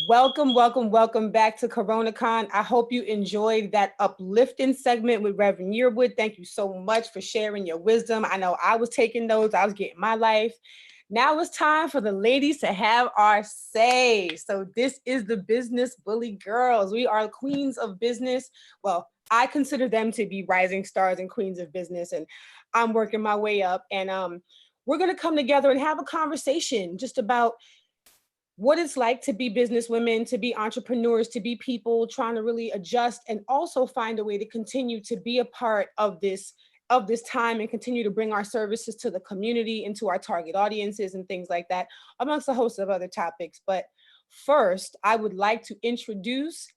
Welcome back to CoronaCon. I hope you enjoyed that uplifting segment with Reverend Yearwood. Thank you so much for sharing your wisdom. I know I was taking notes, I was getting my life. Now it's time for the ladies to have our say. So this is the Business Bully Girls. We are queens of business. Well, I consider them to be rising stars and queens of business, and I'm working my way up. And we're going to come together and have a conversation just about what it's like to be business women, to be entrepreneurs, to be people trying to really adjust and also find a way to continue to be a part of this time and continue to bring our services to the community and to our target audiences and things like that, amongst a host of other topics. But first, I would like to introduce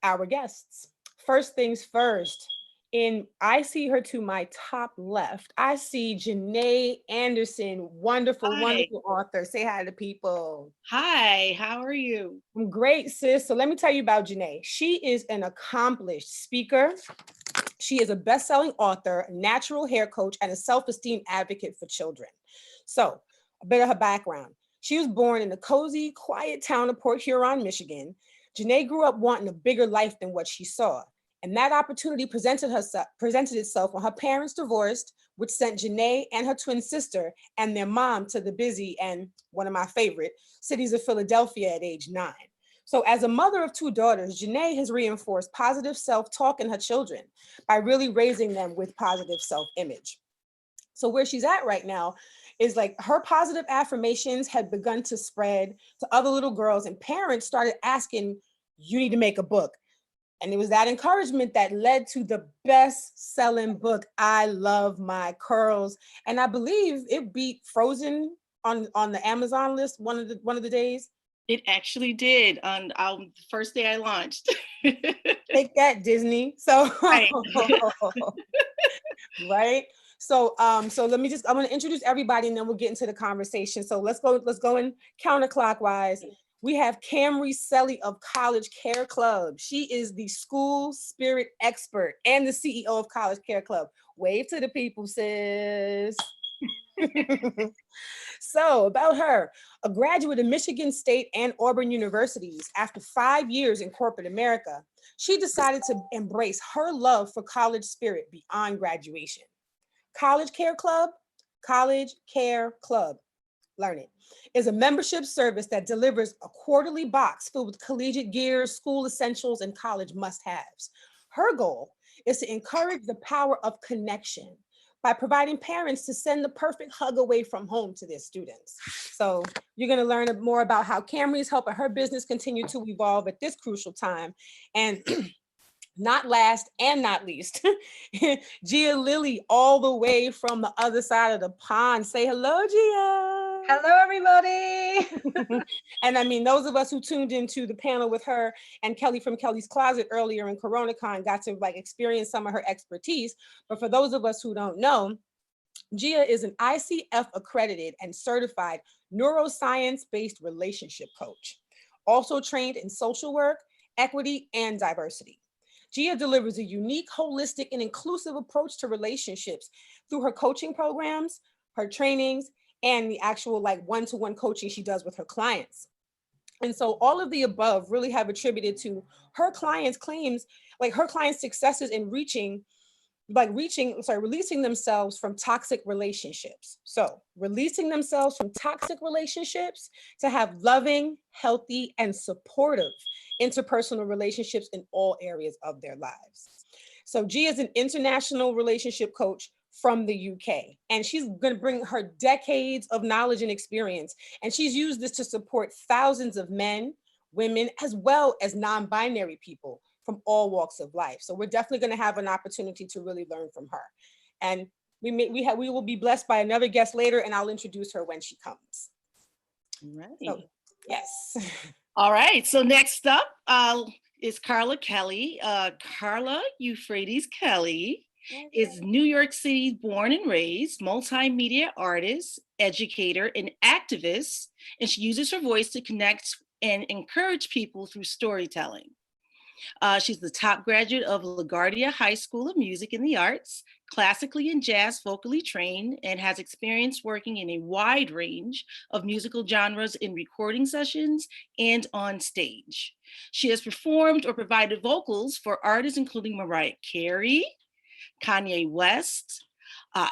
our guests. First things first, I see her to my top left. I see Janay Anderson, wonderful, Hi. wonderful author. Say hi to people. Hi, how are you? I'm great, sis. So let me tell you about Janay. She is an accomplished speaker. She is a best-selling author, natural hair coach, and a self-esteem advocate for children. So a bit of her background. She was born in the cozy, quiet town of Port Huron, Michigan. Janay grew up wanting a bigger life than what she saw. And that opportunity presented itself when her parents divorced, which sent Janay and her twin sister and their mom to the busy and one of my favorite cities of Philadelphia at age 9. So as a mother of two daughters, Janay has reinforced positive self-talk in her children by really raising them with positive self-image. So where she's at right now is like her positive affirmations had begun to spread to other little girls, and parents started asking, you need to make a book. And it was that encouragement that led to the best-selling book, I Love My Curls. And I believe it beat Frozen on the Amazon list one of the days. It actually did on the first day I launched. Take that, Disney. So Right. right. So I'm gonna introduce everybody and then we'll get into the conversation. So let's go in counterclockwise. We have Kamry Selley of College Care Club. She is the school spirit expert and the CEO of College Care Club. Wave to the people, sis. So about her, a graduate of Michigan State and Auburn universities, after 5 years in corporate America, she decided to embrace her love for college spirit beyond graduation. College Care Club, College Care Club, learn it, is a membership service that delivers a quarterly box filled with collegiate gear, school essentials, and college must-haves. Her goal is to encourage the power of connection by providing parents to send the perfect hug away from home to their students. So you're going to learn more about how Kamry is helping her business continue to evolve at this crucial time. And not last and not least, Gia Lili, all the way from the other side of the pond. Say hello, Gia. Hello, everybody. And I mean, those of us who tuned into the panel with her and Kelly from Kelly's Closet earlier in CoronaCon got to like experience some of her expertise. But for those of us who don't know, Gia is an ICF accredited and certified neuroscience-based relationship coach, also trained in social work, equity, and diversity. Gia delivers a unique, holistic, and inclusive approach to relationships through her coaching programs, her trainings, and the actual like one-to-one coaching she does with her clients. And so all of the above really have attributed to her clients' claims, like her clients' successes in releasing themselves from toxic relationships. So releasing themselves from toxic relationships to have loving, healthy, and supportive interpersonal relationships in all areas of their lives. So Gia is an international relationship coach from the UK, and she's going to bring her decades of knowledge and experience, and she's used this to support thousands of men, women, as well as non-binary people from all walks of life. So we're definitely going to have an opportunity to really learn from her. And we will be blessed by another guest later, and I'll introduce her when she comes. Right. So, yes. All right. So next up is Carla Kelly. Carla Euphrates Kelly is New York City born and raised, multimedia artist, educator, and activist, and she uses her voice to connect and encourage people through storytelling. She's the top graduate of LaGuardia High School of Music and the Arts, classically and jazz vocally trained, and has experience working in a wide range of musical genres in recording sessions and on stage. She has performed or provided vocals for artists including Mariah Carey, Kanye West,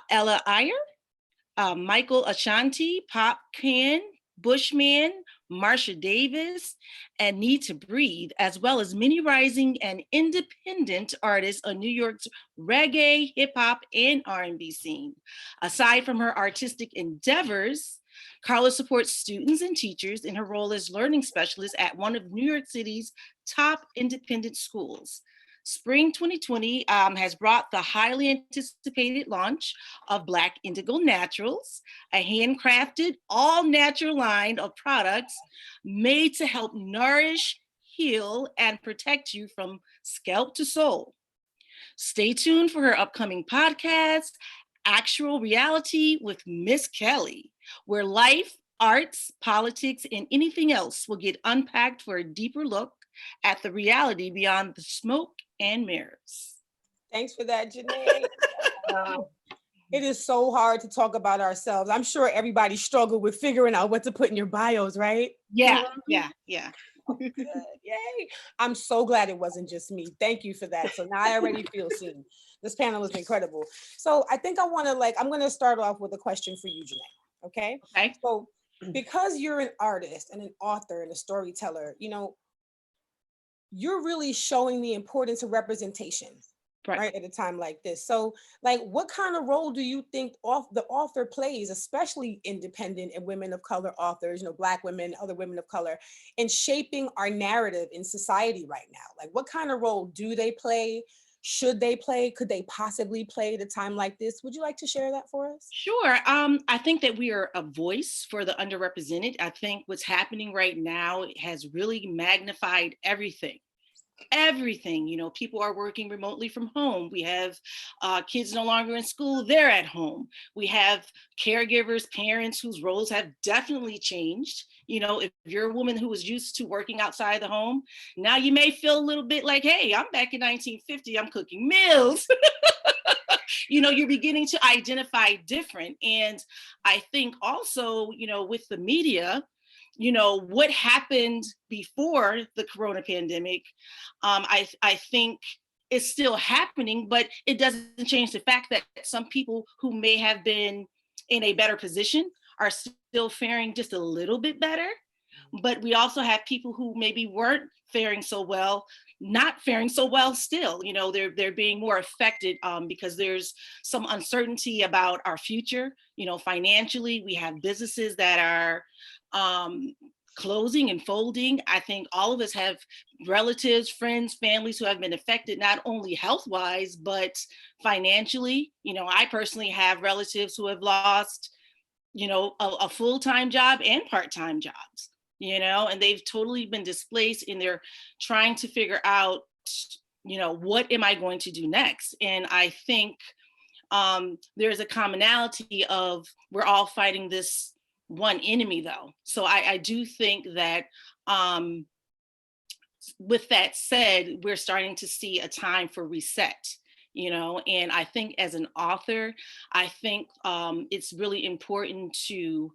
Ella Eyre, Michael Ashanti, Pop Can, Bushman, Marsha Davis, and Need to Breathe, as well as many rising and independent artists on New York's reggae, hip hop, and R&B scene. Aside from her artistic endeavors, Carla supports students and teachers in her role as learning specialist at one of New York City's top independent schools. Spring 2020 has brought the highly anticipated launch of Black Indigo Naturals, a handcrafted, all natural line of products made to help nourish, heal, and protect you from scalp to soul. Stay tuned for her upcoming podcast, Actual Reality with Miss Kelly, where life, arts, politics, and anything else will get unpacked for a deeper look at the reality beyond the smoke and mirrors. Thanks for that, Janay. It is so hard to talk about ourselves. I'm sure everybody struggled with figuring out what to put in your bios, right? Yeah. Good. Yay. I'm so glad it wasn't just me. Thank you for that. So now I already feel seen. This panel is incredible. So I think I'm going to start off with a question for you, Janay. Okay. So because you're an artist and an author and a storyteller, you're really showing the importance of representation, right, at a time like this. So what kind of role do you think the author plays, especially independent and women of color authors, Black women, other women of color, in shaping our narrative in society right now? What kind of role do they play? Should they play? Could they possibly play at a time like this? Would you like to share that for us? Sure. I think that we are a voice for the underrepresented. I think what's happening right now has really magnified everything. People are working remotely from home. We have kids no longer in school, they're at home. We have caregivers, parents whose roles have definitely changed. If you're a woman who was used to working outside the home, now you may feel a little bit like, hey, I'm back in 1950, I'm cooking meals. You're beginning to identify different. And I think also, with the media, what happened before the corona pandemic, I think is still happening, but it doesn't change the fact that some people who may have been in a better position are still faring just a little bit better. But we also have people who maybe weren't faring so well, not faring so well still. They're being more affected because there's some uncertainty about our future. Financially, we have businesses that are closing and folding. I think all of us have relatives, friends, families who have been affected, not only health-wise, but financially. I personally have relatives who have lost, a full-time job and part-time jobs, and they've totally been displaced, and they're trying to figure out, what am I going to do next? And I think there's a commonality of we're all fighting this one enemy, though. So I do think that with that said, we're starting to see a time for reset, and I think as an author, I think it's really important to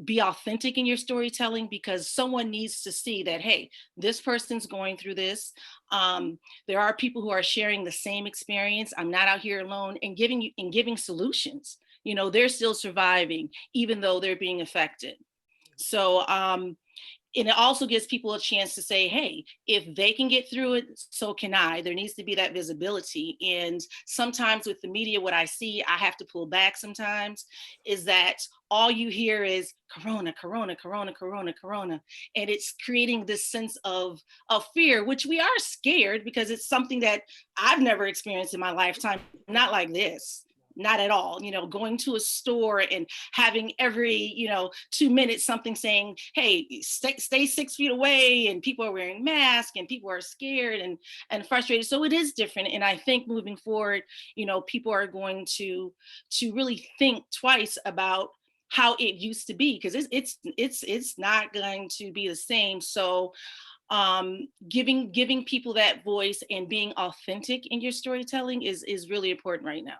be authentic in your storytelling, because someone needs to see that, hey, this person's going through this. There are people who are sharing the same experience. I'm not out here alone, and giving solutions. They're still surviving, even though they're being affected. So, and it also gives people a chance to say, hey, if they can get through it, so can I. There needs to be that visibility. And sometimes with the media, what I see, I have to pull back sometimes, is that all you hear is corona, corona, corona, corona, corona. And it's creating this sense of fear, which we are scared because it's something that I've never experienced in my lifetime, not like this. Not at all. Going to a store and having every 2 minutes something saying, hey, stay 6 feet away, and people are wearing masks and people are scared and frustrated. So it is different. And I think moving forward, people are going to really think twice about how it used to be, because it's not going to be the same. So giving people that voice and being authentic in your storytelling is really important right now.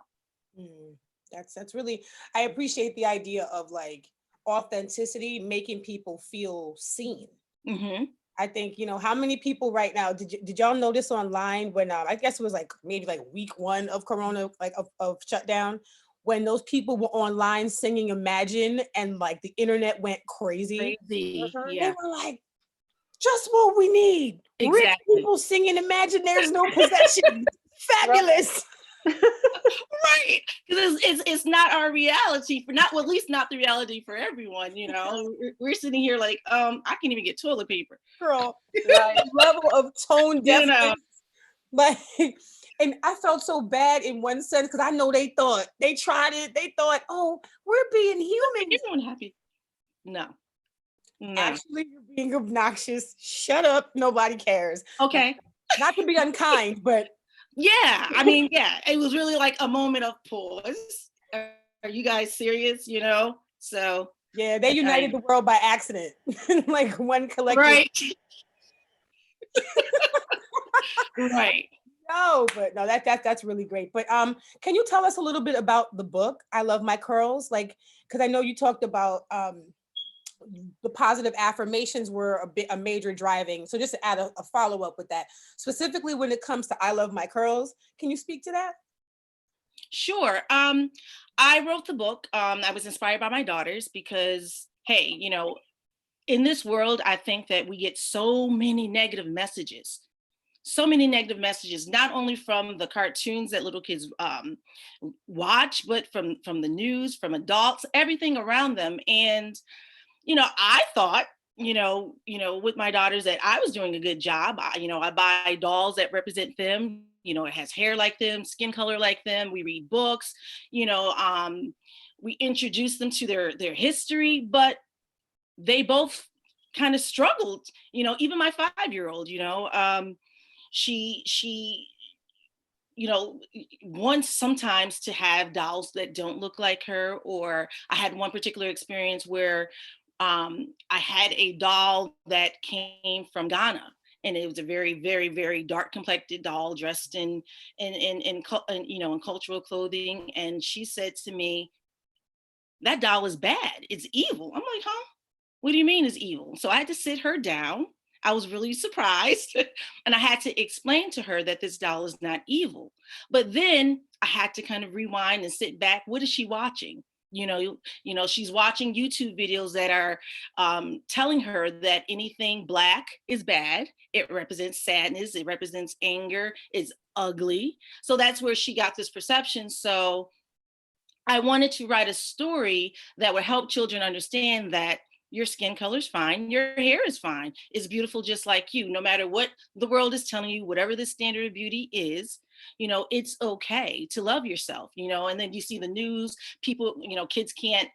Mm, that's really, I appreciate the idea of like authenticity, making people feel seen. Mm-hmm. I think, how many people right now, did y'all notice online when, I guess it was like maybe like week 1 of Corona, like of shutdown, when those people were online singing Imagine and like the internet went crazy. Crazy. They were like, just what we need. Rich Exactly. people singing Imagine There's No Possession. Fabulous. Right, because it's not our reality for not, well, at least not the reality for everyone. We're sitting here like, I can't even get toilet paper. Girl, Right. level of tone You know. deafness. Like, and I felt so bad in one sense because I know they tried it. They thought, oh, we're being human. Everyone happy. No. Actually, you're being obnoxious. Shut up. Nobody cares. Okay. Not to be unkind, but yeah, I mean, yeah, it was really like a moment of pause. Are you guys serious? So yeah, they united the world by accident. Like one collective. Right. Right. No, but no, that's really great. But can you tell us a little bit about the book? I Love My Curls, like, because I know you talked about the positive affirmations were a major driving. So just to add a follow-up with that, specifically when it comes to I Love My Curls, can you speak to that? Sure. I wrote the book. I was inspired by my daughters because, hey, in this world, I think that we get so many negative messages, not only from the cartoons that little kids watch, but from the news, from adults, everything around them. And I thought, with my daughters that I was doing a good job. I buy dolls that represent them. It has hair like them, skin color like them. We read books, we introduce them to their history, but they both kind of struggled, even my 5-year-old, she wants sometimes to have dolls that don't look like her. Or I had one particular experience where I had a doll that came from Ghana, and it was a very, very, very dark complected doll dressed in cultural clothing. And she said to me, "That doll is bad. It's evil." I'm like, "Huh? What do you mean it's evil?" So I had to sit her down. I was really surprised. And I had to explain to her that this doll is not evil. But then I had to kind of rewind and sit back. What is she watching? She's watching YouTube videos that are telling her that anything Black is bad. It represents sadness. It represents anger. It's ugly. So that's where she got this perception. So I wanted to write a story that would help children understand that your skin color is fine, your hair is fine, it's beautiful just like you. No matter what the world is telling you, whatever the standard of beauty is, it's okay to love yourself. And then you see the news, people, kids can't,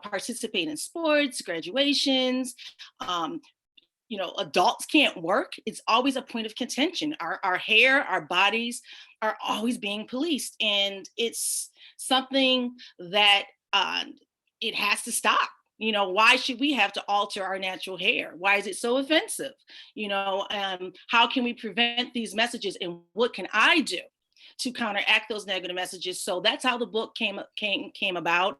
participate in sports, graduations, adults can't work. It's always a point of contention. Our hair, our bodies are always being policed, and it's something that it has to stop. Why should we have to alter our natural hair? Why is it so offensive? How can we prevent these messages, and what can I do to counteract those negative messages? So that's how the book came about.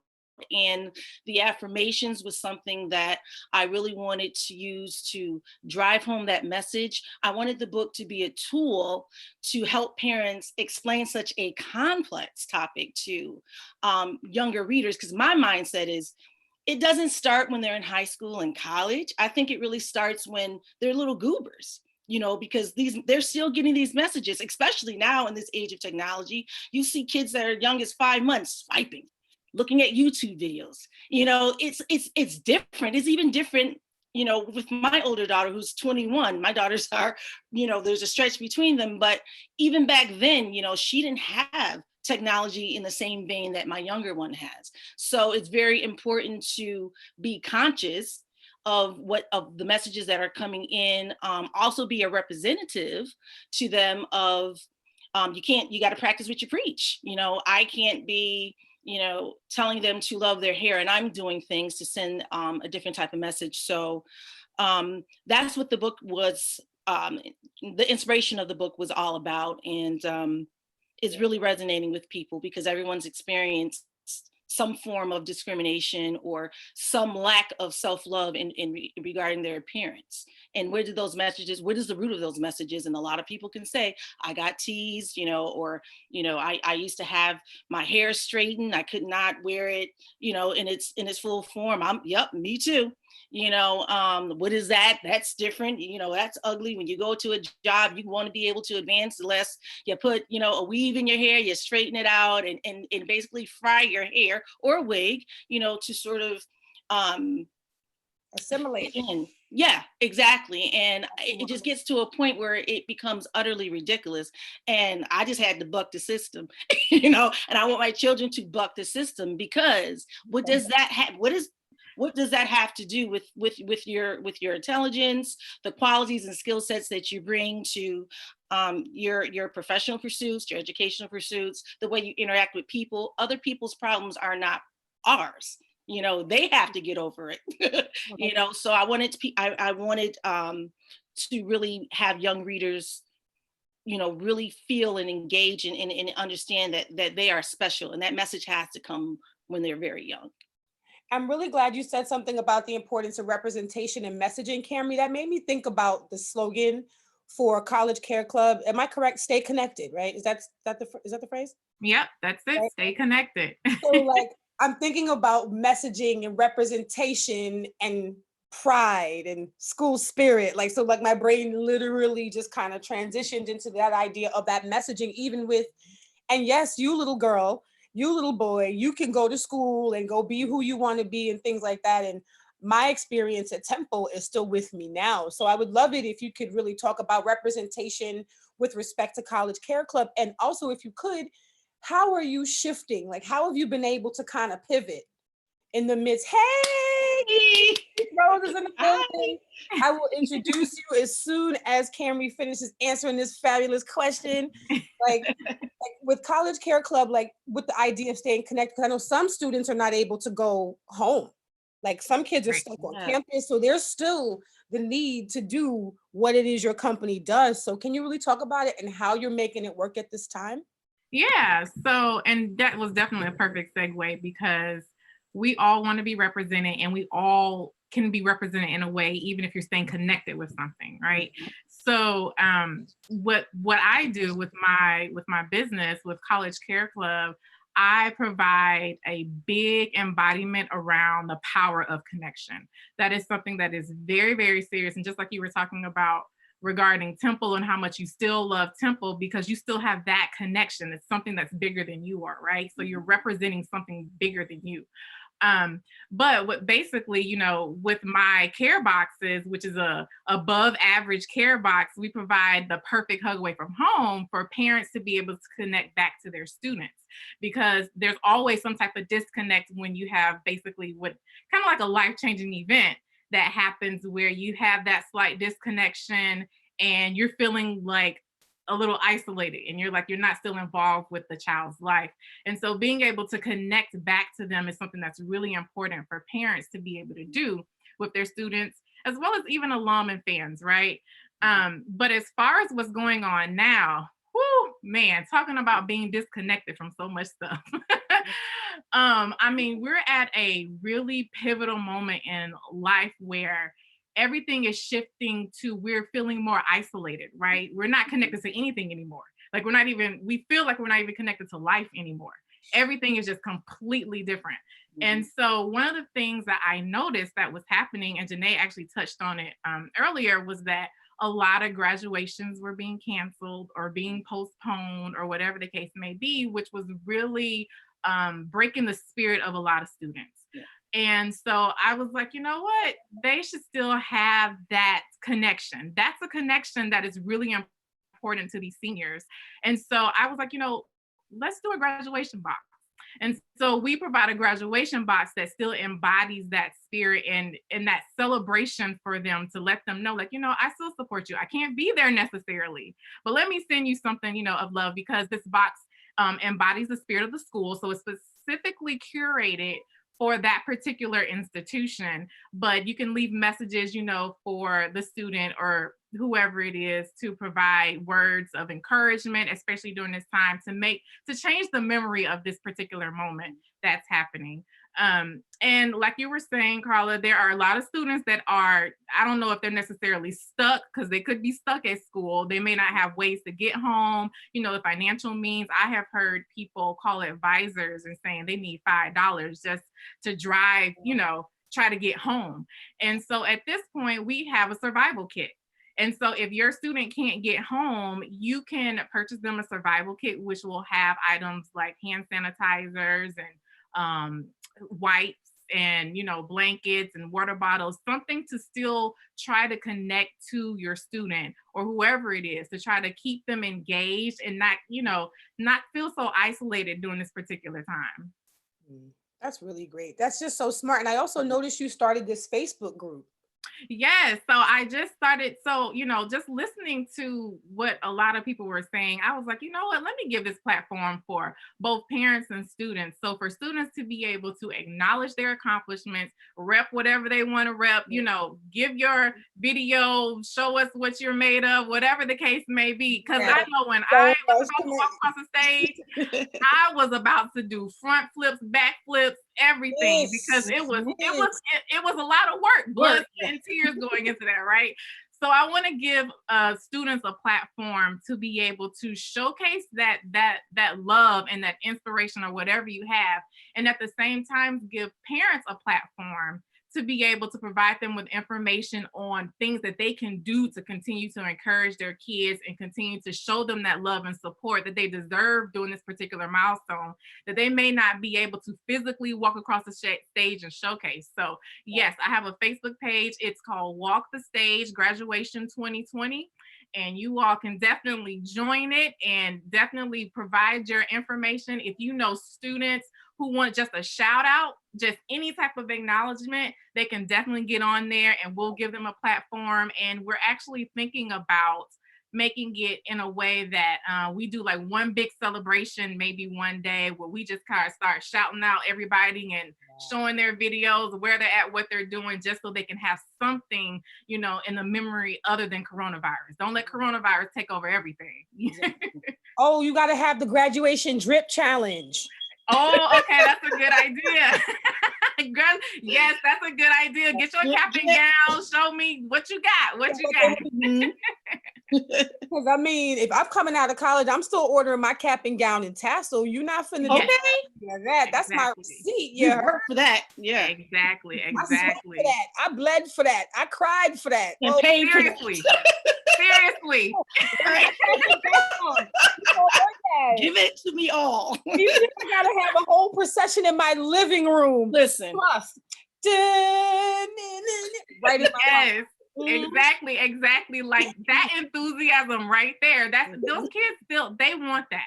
And the affirmations was something that I really wanted to use to drive home that message. I wanted the book to be a tool to help parents explain such a complex topic to younger readers, because my mindset is it doesn't start when they're in high school and college. I think it really starts when they're little goobers, because they're still getting these messages, especially now in this age of technology. You see kids that are young as 5 months swiping, looking at YouTube videos. It's different. It's even different, with my older daughter who's 21. My daughters are, there's a stretch between them, but even back then, she didn't have technology in the same vein that my younger one has. So it's very important to be conscious of the messages that are coming in. Also be a representative to them of, you got to practice what you preach. I can't be, telling them to love their hair, and I'm doing things to send a different type of message. So that's what the book was the inspiration of the book was all about, and is really resonating with people because everyone's experienced some form of discrimination or some lack of self-love regarding their appearance. And where did those messages, what is the root of those messages? And a lot of people can say, I got teased, or, I used to have my hair straightened. I could not wear it, in its full form. Yep, me too. What is that? That's different. That's ugly. When you go to a job, you want to be able to advance less. You put, a weave in your hair, you straighten it out and basically fry your hair or a wig, to sort of assimilate in. Yeah, exactly. And it just gets to a point where it becomes utterly ridiculous. And I just had to buck the system, and I want my children to buck the system because what does that have? What does that have to do with your intelligence, the qualities and skill sets that you bring to your professional pursuits, your educational pursuits, the way you interact with people? Other people's problems are not ours. They have to get over it. So I wanted to really have young readers, really feel and engage and understand that they are special, and that message has to come when they're very young. I'm really glad you said something about the importance of representation and messaging, Kamry. That made me think about the slogan for College Care Club. Am I correct? Stay connected, right? Is that the phrase? Yep, that's it. Right? Stay connected. So I'm thinking about messaging and representation and pride and school spirit. My brain literally just kind of transitioned into that idea of that messaging, even with, and yes, you little girl, you little boy, you can go to school and go be who you want to be and things like that. And my experience at Temple is still with me now. So I would love it if you could really talk about representation with respect to College Care Club. And also, if you could, how are you shifting? How have you been able to kind of pivot in the midst? Hey, Rose is in the building. I will introduce you as soon as Kamry finishes answering this fabulous question. With College Care Club, with the idea of staying connected, because I know some students are not able to go home. Some kids are stuck on campus, so there's still the need to do what it is your company does. So can you really talk about it and how you're making it work at this time? Yeah, so, and that was definitely a perfect segue because we all want to be represented and we all can be represented in a way, even if you're staying connected with something, right? So what I do with my business, with College Care Club, I provide a big embodiment around the power of connection. That is something that is very, very serious. And just like you were talking about regarding Temple and how much you still love Temple because you still have that connection. It's something that's bigger than you are, right? So you're representing something bigger than you. But what basically, with my care boxes, which is a above average care box, we provide the perfect hug away from home for parents to be able to connect back to their students, because there's always some type of disconnect when you have basically what kind of like a life-changing event that happens where you have that slight disconnection and you're feeling like a little isolated and you're not still involved with the child's life. And so being able to connect back to them is something that's really important for parents to be able to do with their students, as well as even alum and fans, right? But as far as what's going on now, man, talking about being disconnected from so much stuff. We're at a really pivotal moment in life where everything is shifting to we're feeling more isolated, right? We're not connected to anything anymore. We feel like we're not even connected to life anymore. Everything is just completely different. Mm-hmm. And so one of the things that I noticed that was happening, and Janay actually touched on it earlier, was that a lot of graduations were being canceled or being postponed or whatever the case may be, which was really breaking the spirit of a lot of students. Yeah. And so I was like, you know what? They should still have that connection. That's a connection that is really important to these seniors. And so I was like, let's do a graduation box. And so we provide a graduation box that still embodies that spirit and that celebration for them, to let them know, I still support you. I can't be there necessarily, but let me send you something, of love, because this box embodies the spirit of the school. So it's specifically curated for that particular institution, but you can leave messages, for the student or whoever it is to provide words of encouragement, especially during this time, to change the memory of this particular moment that's happening. And like you were saying, Carla, there are a lot of students that are, I don't know if they're necessarily stuck, because they could be stuck at school. They may not have ways to get home, the financial means. I have heard people call advisors and saying they need $5 just to drive, try to get home. And so at this point, we have a survival kit. And so if your student can't get home, you can purchase them a survival kit, which will have items like hand sanitizers and wipes and, blankets and water bottles, something to still try to connect to your student or whoever it is, to try to keep them engaged and not feel so isolated during this particular time. That's really great. That's just so smart. And I also noticed you started this Facebook group. Yes. So I just started. So, just listening to what a lot of people were saying, I was like, you know what, let me give this platform for both parents and students. So for students to be able to acknowledge their accomplishments, rep whatever they want to rep, give your video, show us what you're made of, whatever the case may be. Because I know when I was about to walk across the stage, I was about to do front flips, back flips, everything, because it was a lot of work, blood and tears going into that, right? So I want to give students a platform to be able to showcase that love and that inspiration or whatever you have, and at the same time give parents a platform to be able to provide them with information on things that they can do to continue to encourage their kids and continue to show them that love and support that they deserve during this particular milestone that they may not be able to physically walk across the stage and showcase. So yes, I have a Facebook page. It's called Walk the Stage Graduation 2020. And you all can definitely join it and definitely provide your information. If you know students who want just a shout out, just any type of acknowledgement, they can definitely get on there and we'll give them a platform. And we're actually thinking about making it in a way that we do like one big celebration, maybe one day where we just kind of start shouting out everybody and showing their videos, where they're at, what they're doing, just so they can have something, in the memory other than coronavirus. Don't let coronavirus take over everything. Oh, you got to have the graduation drip challenge. Oh, okay, that's a good idea. Yes, that's a good idea. Get your cap and gown. Show me what you got. Because I mean, if I'm coming out of college, I'm still ordering my cap and gown and tassel. You're not finna do that. That's my receipt. Yeah, for that. Yeah, exactly. I bled for that. I cried for that. And paid for that. Seriously. Give it to me all. You gotta have a whole procession in my living room. Listen. Plus, right in my Exactly. Like that enthusiasm right there. Those kids they want that.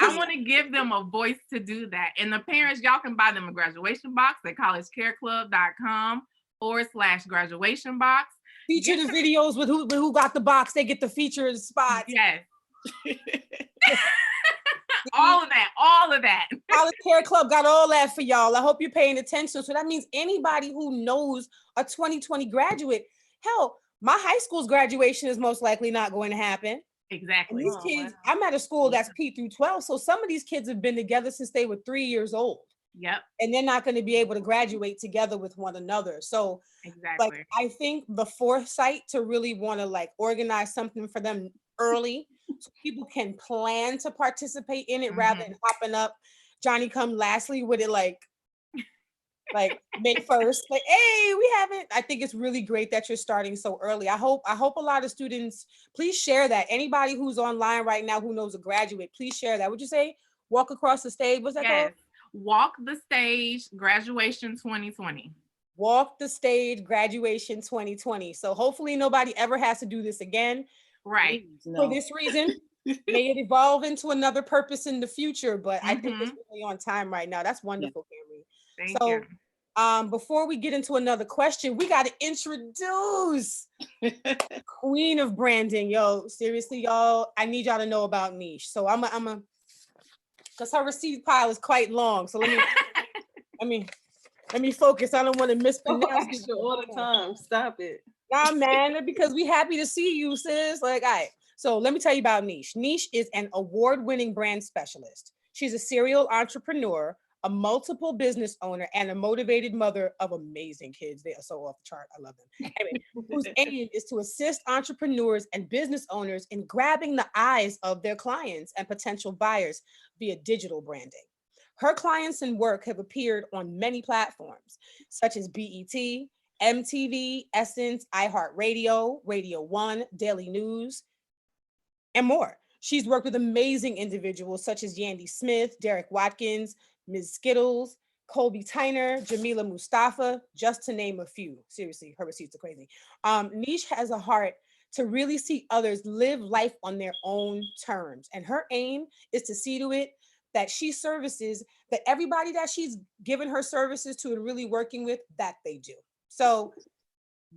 I want to give them a voice to do that. And the parents, y'all can buy them a graduation box at collegecareclub.com/graduation box. Feature the videos with who got the box. They get the featured spots. Yes. all of that. College Care Club got all that for y'all. I hope you're paying attention. So that means anybody who knows a 2020 graduate, hell, my high school's graduation is most likely not going to happen. Exactly. And these kids, I'm at a school that's P through 12. So some of these kids have been together since they were 3 years old. Yep. And they're not going to be able to graduate together with one another. So like, I think the foresight to really want to like organize something for them early so people can plan to participate in it rather than hopping up Johnny come lastly with it like May 1st. Like, hey, we haven't. I think it's really great that you're starting so early. I hope a lot of students, please share that. Anybody who's online right now who knows a graduate, please share that. Would you say walk across the stage? What's that called? Walk the Stage Graduation 2020. Walk the Stage Graduation 2020. So hopefully nobody ever has to do this again. Right. For this reason, may it evolve into another purpose in the future. But I think it's really on time right now. That's wonderful, Kamry. Thank you. Before we get into another question, we got to introduce Queen of Branding. Yo, seriously, y'all, I need y'all to know about Neesh. So I'm a because her receipt pile is quite long. So let me focus. I don't want to mispronounce all the time. Stop it. Nah, man, because we happy to see you, sis. Like, all right. So let me tell you about Neesh. Neesh is an award-winning brand specialist. She's a serial entrepreneur, a multiple business owner, and a motivated mother of amazing kids. They are so off the chart. I love them. Anyway, whose aim is to assist entrepreneurs and business owners in grabbing the eyes of their clients and potential buyers via digital branding. Her clients and work have appeared on many platforms, such as BET, MTV, Essence, iHeartRadio, Radio One, Daily News, and more. She's worked with amazing individuals such as Yandy Smith, Derek Watkins, Ms. Skittles, Colby Tyner, Jamila Mustafa, just to name a few. Seriously, her receipts are crazy. Neesh has a heart to really see others live life on their own terms. And her aim is to see to it that she services, that everybody that she's given her services to and really working with, that they do. So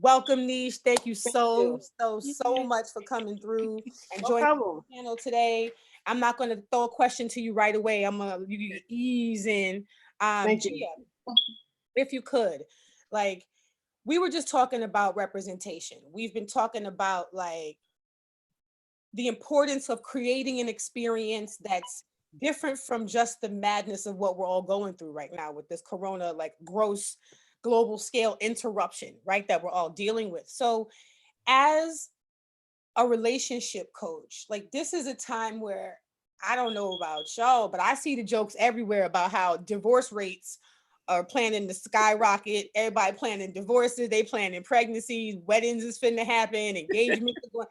welcome, Neesh. Thank you so much for coming through and No joining problem. the panel today. I'm not going to throw a question to you right away. I'm going to you ease in. Thank you. Gia, if you could, like, we were just talking about representation. We've been talking about like the importance of creating an experience that's different from just the madness of what we're all going through right now with this corona, like gross global scale interruption, right? That we're all dealing with. So as a relationship coach, like this is a time where I don't know about y'all, but I see the jokes everywhere about how divorce rates are planning to skyrocket. Everybody planning divorces, they planning pregnancies, weddings is finna happen, engagements are going.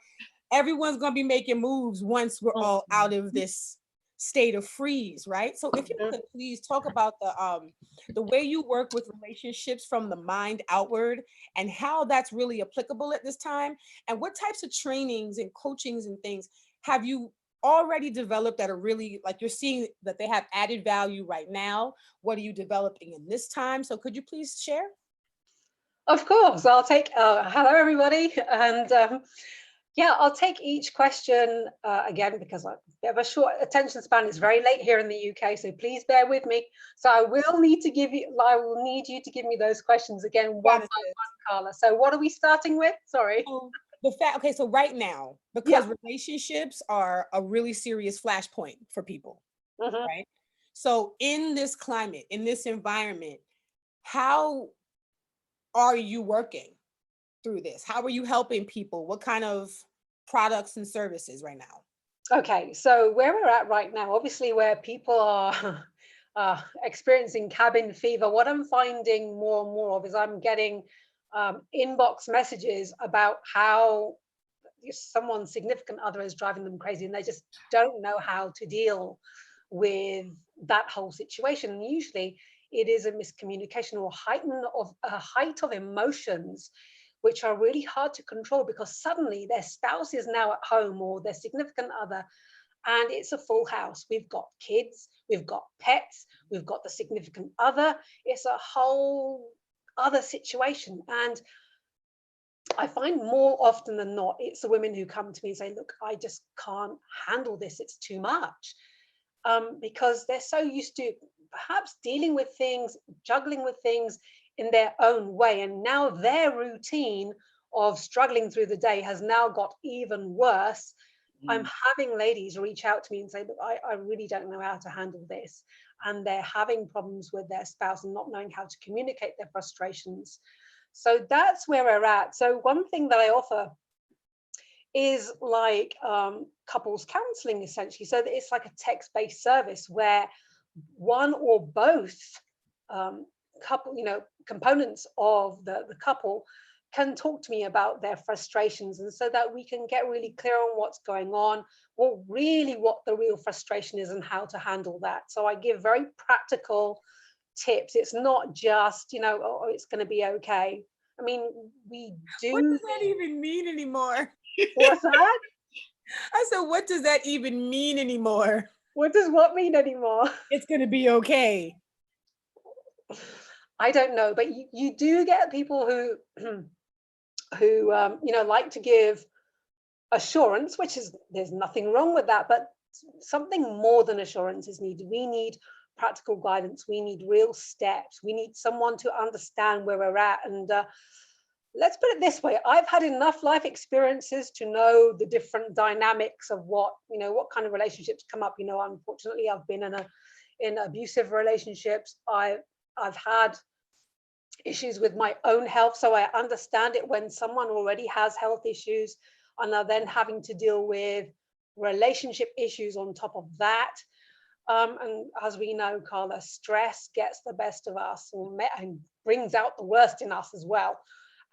Everyone's gonna be making moves once we're all out of this state of freeze, right? So if you could please talk about the way you work with relationships from the mind outward and how that's really applicable at this time, and what types of trainings and coachings and things have you already developed that are really like you're seeing that they have added value right now? What are you developing in this time? So could you please share? Of course, I'll take, hello everybody. And yeah, I'll take each question again, because I have a short attention span. It's very late here in the UK, so please bear with me. So I will need you to give me those questions again, one by one, Carla. So what are we starting with? Sorry. Okay, so right now, because relationships are a really serious flashpoint for people, right? So in this climate, in this environment, how are you working through this? How are you helping people? What kind of products and services right now? Okay, so where we're at right now, obviously where people are experiencing cabin fever, what I'm finding more and more of is I'm getting inbox messages about how someone's significant other is driving them crazy and they just don't know how to deal with that whole situation. And usually it is a miscommunication or a height of emotions which are really hard to control because suddenly their spouse is now at home or their significant other, and it's a full house. We've got kids, we've got pets, we've got the significant other. It's a whole other situation. And I find more often than not, it's the women who come to me and say, look, I just can't handle this. It's too much. Because they're so used to perhaps dealing with things, juggling with things in their own way. And now their routine of struggling through the day has now got even worse. I'm having ladies reach out to me and say, look, I really don't know how to handle this. And they're having problems with their spouse and not knowing how to communicate their frustrations. So that's where we're at. So one thing that I offer is like couples counseling, essentially. So that it's like a text-based service where one or both components of the couple can talk to me about their frustrations, and so that we can get really clear on what's going on, or really what the real frustration is and how to handle that. So I give very practical tips. It's not just, oh, it's going to be okay. I mean, we do. What does that even mean anymore? What's that? I said, what does that even mean anymore? What does what mean anymore? It's going to be okay. I don't know, but you do get people who like to give assurance, which is, there's nothing wrong with that, but something more than assurance is needed. We need practical guidance. We need real steps. We need someone to understand where we're at. And let's put it this way, I've had enough life experiences to know the different dynamics of what, what kind of relationships come up. Unfortunately, I've been in abusive relationships. I've had issues with my own health, so I understand it when someone already has health issues and are then having to deal with relationship issues on top of that. And as we know, Carla, stress gets the best of us and brings out the worst in us as well.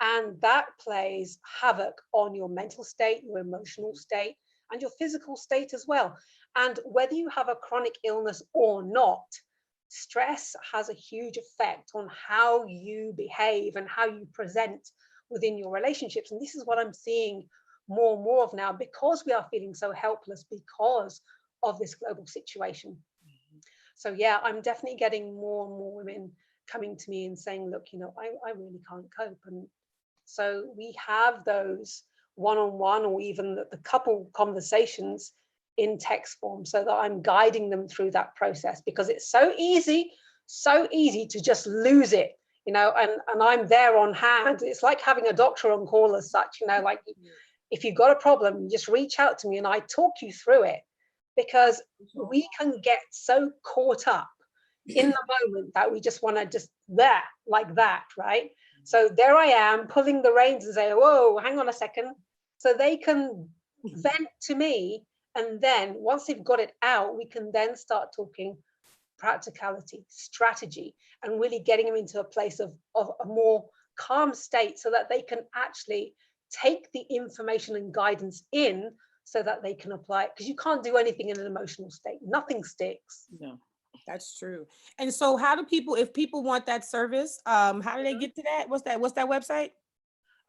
And that plays havoc on your mental state, your emotional state, and your physical state as well. And whether you have a chronic illness or not, stress has a huge effect on how you behave and how you present within your relationships. And this is what I'm seeing more and more of now, because we are feeling so helpless because of this global situation. So yeah, I'm definitely getting more and more women coming to me and saying, look, I really can't cope. And so we have those one-on-one or even the couple conversations in text form, so that I'm guiding them through that process, because it's so easy to just lose it, and I'm there on hand. It's like having a doctor on call as such, like if you've got a problem, you just reach out to me and I talk you through it, because we can get so caught up in the moment that we just want to just like that, right? So there I am pulling the reins and say, whoa, hang on a second. So they can vent to me. And then once they've got it out, we can then start talking practicality, strategy, and really getting them into a place of a more calm state, so that they can actually take the information and guidance in, so that they can apply it. Because you can't do anything in an emotional state. Nothing sticks. No. That's true. And so how do people, if people want that service, how do they get to that? What's that website?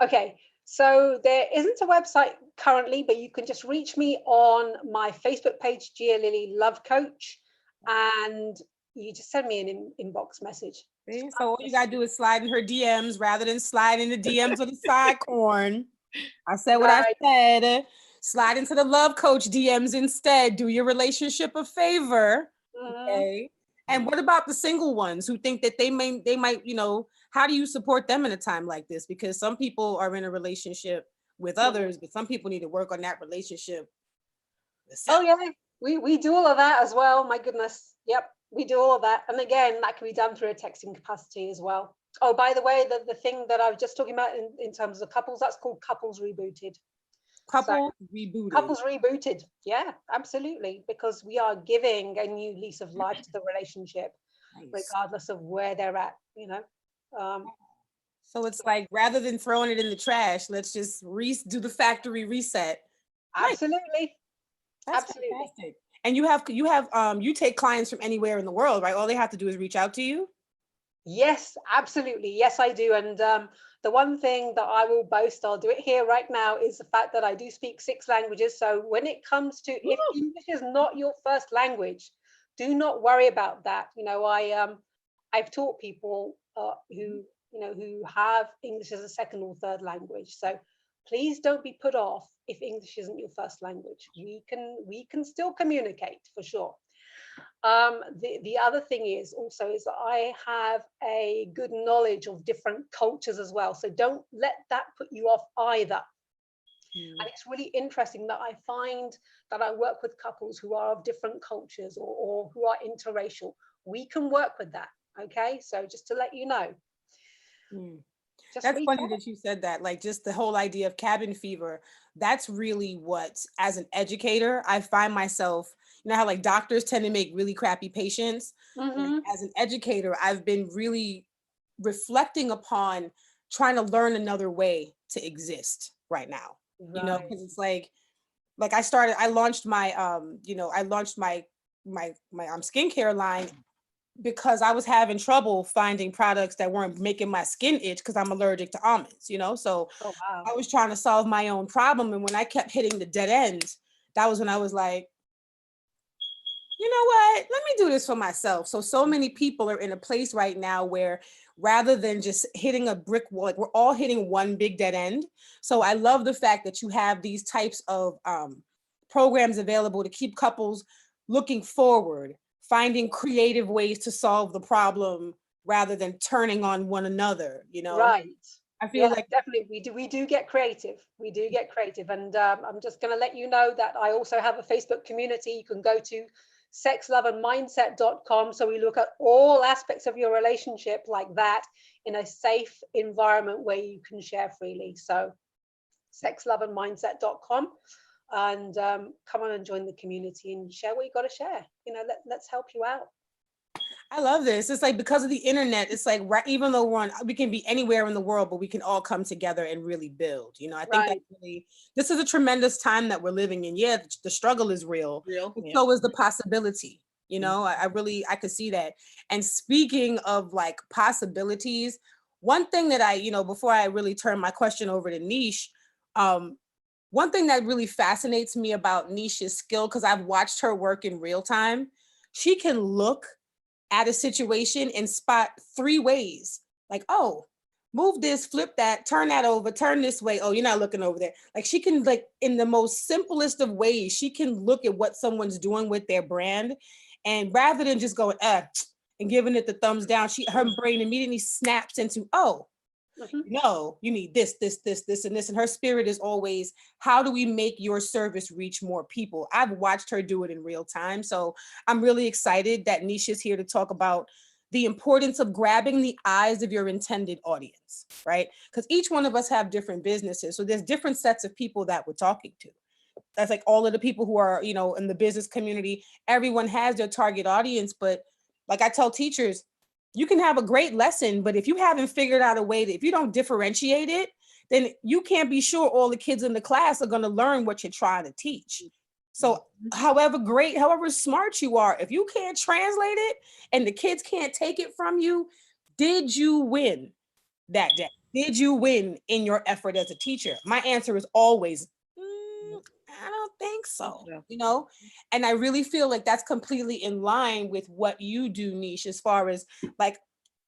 Okay, so there isn't a website currently, but you can just reach me on my Facebook page, Gia Lili Love Coach, and you just send me an inbox message. See? So all you gotta do is slide in her DMs rather than slide in the DMs of the side corn. I said what I said. Slide into the Love Coach DMs instead. Do your relationship a favor. Okay. And what about the single ones who think that they might, how do you support them in a time like this? Because some people are in a relationship with others, but some people need to work on that relationship. Oh yeah, we do all of that as well. My goodness. Yep, we do all of that. And again, that can be done through a texting capacity as well. Oh, by the way, the thing that I was just talking about in terms of couples, that's called Couples Rebooted. Couples Rebooted. Couples Rebooted. Yeah, absolutely. Because we are giving a new lease of life to the relationship, regardless of where they're at, So it's like, rather than throwing it in the trash, let's just do the factory reset. Absolutely. That's absolutely fantastic. And you take clients from anywhere in the world, right? All they have to do is reach out to you. Yes, absolutely. Yes, I do. And the one thing that I will boast, I'll do it here right now, is the fact that I do speak 6 languages. So when it comes to, if English is not your first language, do not worry about that. I've taught people who have English as a second or third language. So please don't be put off if English isn't your first language. We can still communicate for sure. The other thing is that I have a good knowledge of different cultures as well. So don't let that put you off either. And it's really interesting that I find that I work with couples who are of different cultures or who are interracial. We can work with that. Okay. So just to let you know. That's funny that you said that, like just the whole idea of cabin fever. That's really what, as an educator, I find myself, how like doctors tend to make really crappy patients. As an educator, I've been really reflecting upon trying to learn another way to exist right now, because it's like I launched my, my skincare line, because I was having trouble finding products that weren't making my skin itch, because I'm allergic to almonds, so I was trying to solve my own problem. And when I kept hitting the dead ends, that was when I was like, you know what, let me do this for myself. So many people are in a place right now where, rather than just hitting a brick wall, like we're all hitting one big dead end. So I love the fact that you have these types of programs available to keep couples looking forward, finding creative ways to solve the problem rather than turning on one another, Right. I feel like definitely we do get creative. We do get creative. And I'm just going to let you know that I also have a Facebook community. You can go to sexloveandmindset.com. So we look at all aspects of your relationship like that in a safe environment where you can share freely. So sexloveandmindset.com, and come on and join the community and share what you got to share. Let's help you out. I love this. It's like, because of the internet, it's like, right, even though we can be anywhere in the world, but we can all come together and really build. I think that really, this is a tremendous time that we're living in. Yeah, the struggle is real. So is the possibility. I could see that. And speaking of like possibilities, one thing that before I really turn my question over to Neesh, one thing that really fascinates me about Neesh's skill, because I've watched her work in real time, she can look at a situation and spot 3 ways. Like, oh, move this, flip that, turn that over, turn this way. Oh, you're not looking over there. Like, she can, like, in the most simplest of ways, she can look at what someone's doing with their brand. And rather than just going, and giving it the thumbs down, her brain immediately snaps into, oh, no, you need this, and this. And her spirit is always, how do we make your service reach more people? I've watched her do it in real time. So I'm really excited that Neesh is here to talk about the importance of grabbing the eyes of your intended audience, right? Because each one of us have different businesses. So there's different sets of people that we're talking to. That's like all of the people who are, in the business community, everyone has their target audience. But like I tell teachers, you can have a great lesson, but if you haven't figured out a way if you don't differentiate it, then you can't be sure all the kids in the class are going to learn what you're trying to teach. So however great, however smart you are, if you can't translate it and the kids can't take it from you, did you win that day? Did you win in your effort as a teacher? My answer is always, I don't think so, and I really feel like that's completely in line with what you do, Neesh, as far as like,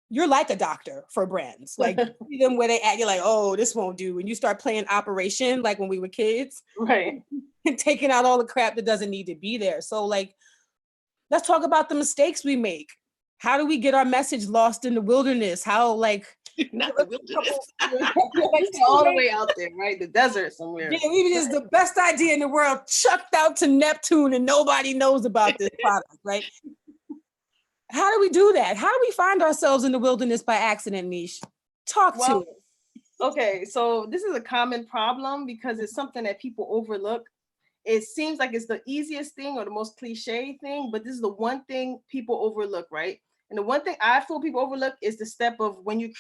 you're like a doctor for brands. Like, you see them where they at, you're like, oh, this won't do. And you start playing operation like when we were kids, right? And taking out all the crap that doesn't need to be there. So like, let's talk about the mistakes we make. How do we get our message lost in the wilderness? How, like, not the wilderness, all the way out there, right? The desert somewhere. Yeah, even is the best idea in the world, chucked out to Neptune, and nobody knows about this product, right? How do we do that? How do we find ourselves in the wilderness by accident, Neesh? Talk to us. Okay, so this is a common problem because it's something that people overlook. It seems like it's the easiest thing or the most cliche thing, but this is the one thing people overlook, right? And the one thing I feel people overlook is the step of when you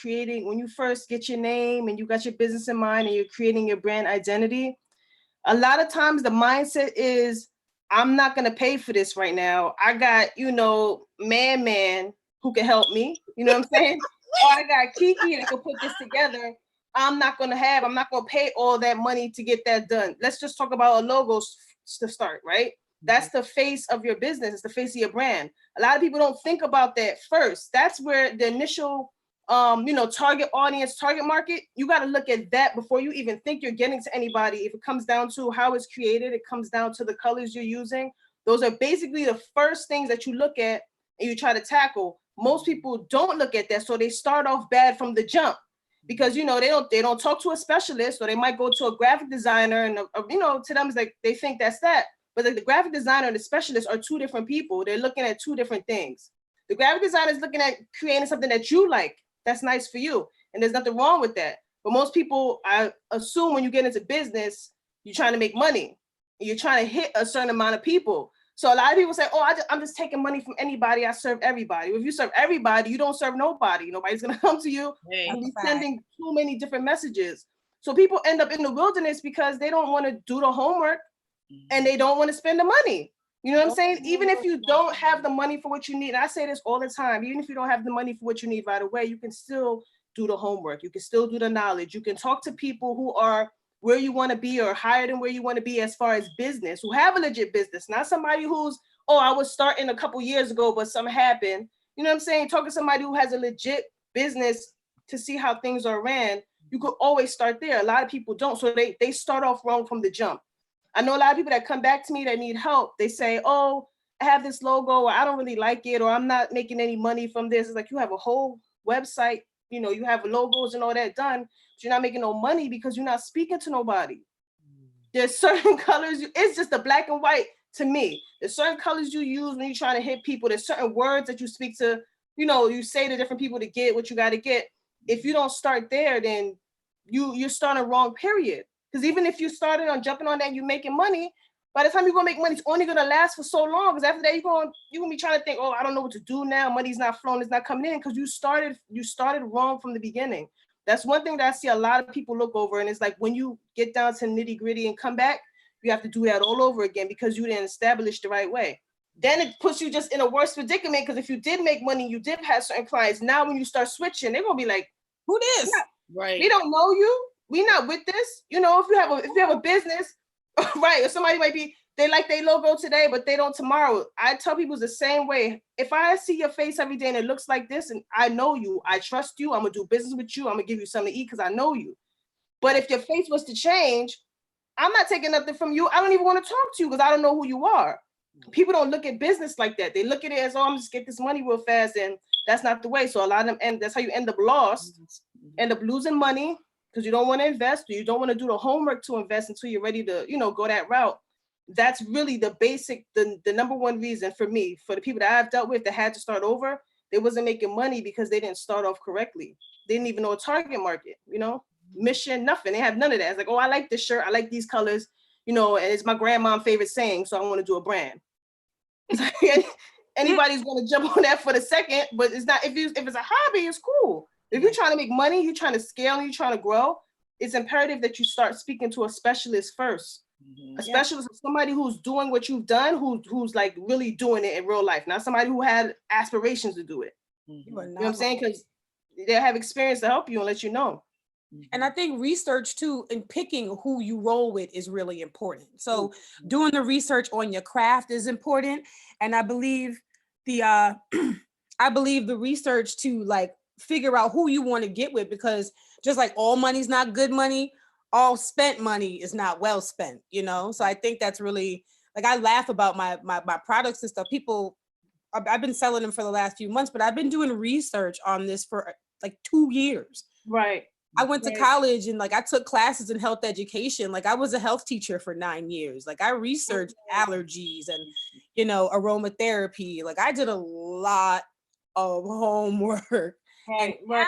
first get your name and you got your business in mind and you're creating your brand identity. A lot of times the mindset is, I'm not going to pay for this right now. I got, man who can help me. You know what I'm saying? Or I got Kiki that can put this together. I'm not going to pay all that money to get that done. Let's just talk about a logo to start, right? That's the face of your business. It's the face of your brand. A lot of people don't think about that first. That's where the initial, target audience, target market, you got to look at that before you even think you're getting to anybody. If it comes down to how it's created, it comes down to the colors you're using. Those are basically the first things that you look at and you try to tackle. Most people don't look at that. So they start off bad from the jump because, they don't talk to a specialist, or they might go to a graphic designer and, to them, it's like, they think that's that. But the graphic designer and the specialist are 2 different people. They're looking at 2 different things. The graphic designer is looking at creating something that you like, that's nice for you. And there's nothing wrong with that. But most people, I assume when you get into business, you're trying to make money. And you're trying to hit a certain amount of people. So a lot of people say, oh, I'm just taking money from anybody. I serve everybody. If you serve everybody, you don't serve nobody. Nobody's going to come to you and be sending too many different messages. So people end up in the wilderness because they don't want to do the homework. And they don't want to spend the money. You know what I'm saying? Even if you don't have the money for what you need, and I say this all the time, even if you don't have the money for what you need right away, you can still do the homework. You can still do the knowledge. You can talk to people who are where you want to be or higher than where you want to be as far as business, who have a legit business, not somebody who's, oh, I was starting a couple years ago, but something happened. You know what I'm saying? Talk to somebody who has a legit business to see how things are ran. You could always start there. A lot of people don't. So they start off wrong from the jump. I know a lot of people that come back to me that need help. They say, oh, I have this logo, or I don't really like it, or I'm not making any money from this. It's like, you have a whole website you know, you have logos and all that done, but you're not making no money because you're not speaking to nobody. There's certain colors, it's just the black and white to me. There's certain colors you use when you're trying to hit people. There's certain words that you speak to, you know, you say to different people to get what you got to get. If you don't start there, then you're starting wrong, period. Because even if you started on jumping on that, you're making money, by the time you're gonna make money, it's only gonna last for so long. Because after that, you're gonna be trying to think, oh, I don't know what to do now. Money's not flowing, it's not coming in, because you started wrong from the beginning. That's one thing that I see a lot of people look over, and it's like when you get down to nitty gritty and come back, you have to do that all over again because you didn't establish the right way. Then it puts you just in a worse predicament, because if you did make money, you did have certain clients. Now when you start switching, they're gonna be like, who this? Right. We don't know you. We not with this. You know, if you have a business, right? Or somebody might be, they like their logo today, but they don't tomorrow. I tell people it's the same way. If I see your face every day and it looks like this, and I know you, I trust you, I'm gonna do business with you, I'm gonna give you something to eat because I know you. But if your face was to change, I'm not taking nothing from you. I don't even want to talk to you because I don't know who you are. People don't look at business like that. They look at it as, oh, I'm just get this money real fast, and that's not the way. So a lot of them, and that's how you end up lost, end up losing money because you don't want to invest, or you don't want to do the homework to invest until you're ready to, you know, go that route. That's really the basic, the number one reason for me, for the people that I've dealt with that had to start over, they wasn't making money because they didn't start off correctly. They didn't even know a target market, you know, mission, nothing. They have none of that. It's like, oh, I like this shirt, I like these colors, you know, and it's my grandma's favorite saying, so I want to do a brand. Anybody's going to jump on that for the second, but it's not, if it's a hobby, it's cool. If you're trying to make money, you're trying to scale, and you're trying to grow, it's imperative that you start speaking to a specialist first. A specialist is somebody who's doing what you've done, who's like really doing it in real life, not somebody who had aspirations to do it. You know what I'm saying? Because they have experience to help you and let you know. And I think research too, and picking who you roll with is really important. So doing the research on your craft is important. And I believe the research to like figure out who you want to get with, because just like all money's not good money, all spent money is not well spent, you know? So I think that's really, like, I laugh about my products and stuff. People, I've been selling them for the last few months, but I've been doing research on this for like 2 years. Right. I went to college and like I took classes in health education. Like I was a health teacher for 9 years. Like I researched allergies and, you know, aromatherapy. Like I did a lot of homework. And now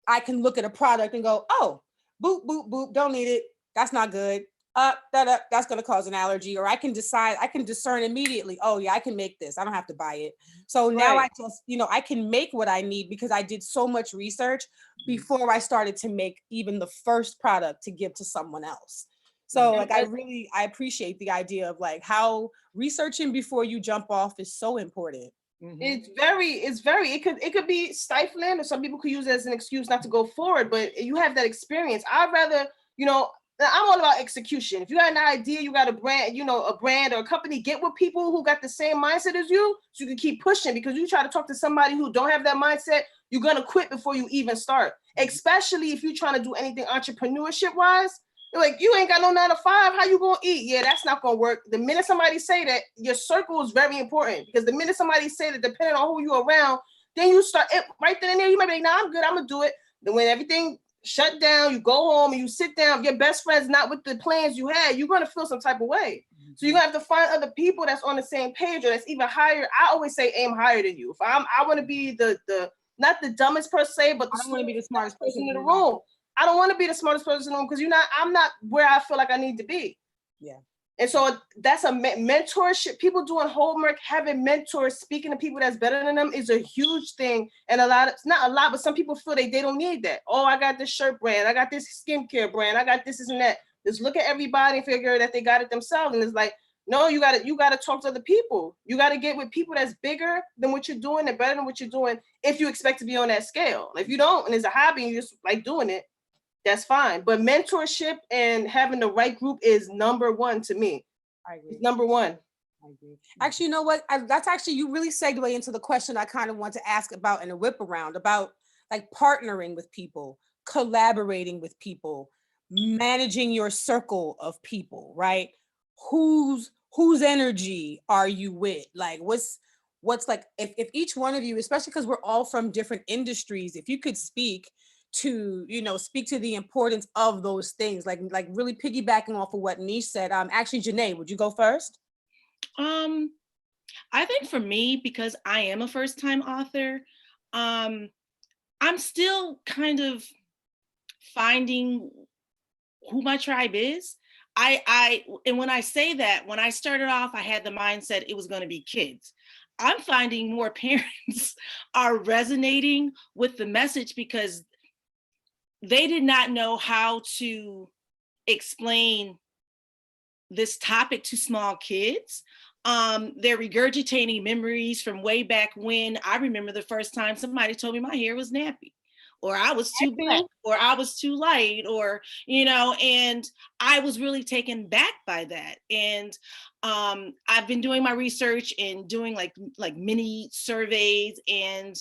I can look at a product and go, oh, boop, boop, boop, don't need it. That's not good. That's going to cause an allergy. Or I can discern immediately, oh yeah, I can make this. I don't have to buy it. So now I just, you know, I can make what I need because I did so much research before I started to make even the first product to give to someone else. So like, I appreciate the idea of like how researching before you jump off is so important. It's very, it could be stifling, or some people could use it as an excuse not to go forward, but you have that experience. I'd rather, you know, I'm all about execution. If you got an idea, you got a brand, you know, a brand or a company, get with people who got the same mindset as you, so you can keep pushing, because you try to talk to somebody who don't have that mindset, you're going to quit before you even start, especially if you're trying to do anything entrepreneurship wise. You're like, you ain't got no 9 to 5. How you gonna eat? Yeah, that's not gonna work. The minute somebody say that, your circle is very important, because the minute somebody say that, depending on who you're around, then you start it right then and there. You might be like, nah, I'm good, I'm gonna do it. Then when everything shut down, you go home and you sit down. Your best friend's not with the plans you had. You're gonna feel some type of way. So you're gonna have to find other people that's on the same page or that's even higher. I always say aim higher than you. If I want to be the not the dumbest per se, but I want to be the smartest person in the room. I don't want to be the smartest person in the room, because I'm not where I feel like I need to be. Yeah. And so that's a mentorship. People doing homework, having mentors, speaking to people that's better than them is a huge thing. And not a lot, but some people feel they don't need that. Oh, I got this shirt brand. I got this skincare brand. I got this and that. Just look at everybody and figure that they got it themselves. And it's like, no, you gotta talk to other people. You gotta get with people that's bigger than what you're doing and better than what you're doing if you expect to be on that scale. If you don't, and it's a hobby and you just like doing it, that's fine. But mentorship and having the right group is number one to me. I agree. It's number one. I agree. Actually, you know what? That's actually, you really segue into the question I kind of want to ask about in a whip around, about like partnering with people, collaborating with people, managing your circle of people, right? Whose energy are you with? Like, what's like, if each one of you, especially because we're all from different industries, if you could speak to, speak to the importance of those things, like really piggybacking off of what Neesh said. Actually, Janay, would you go first? I think for me, because I am a first-time author, I'm still kind of finding who my tribe is. And when I say that, when I started off, I had the mindset it was going to be kids. I'm finding more parents are resonating with the message because they did not know how to explain this topic to small kids. They're regurgitating memories from way back when. I remember the first time somebody told me my hair was nappy, or I was too black, or I was too light, or, and I was really taken back by that. And I've been doing my research and doing like mini surveys and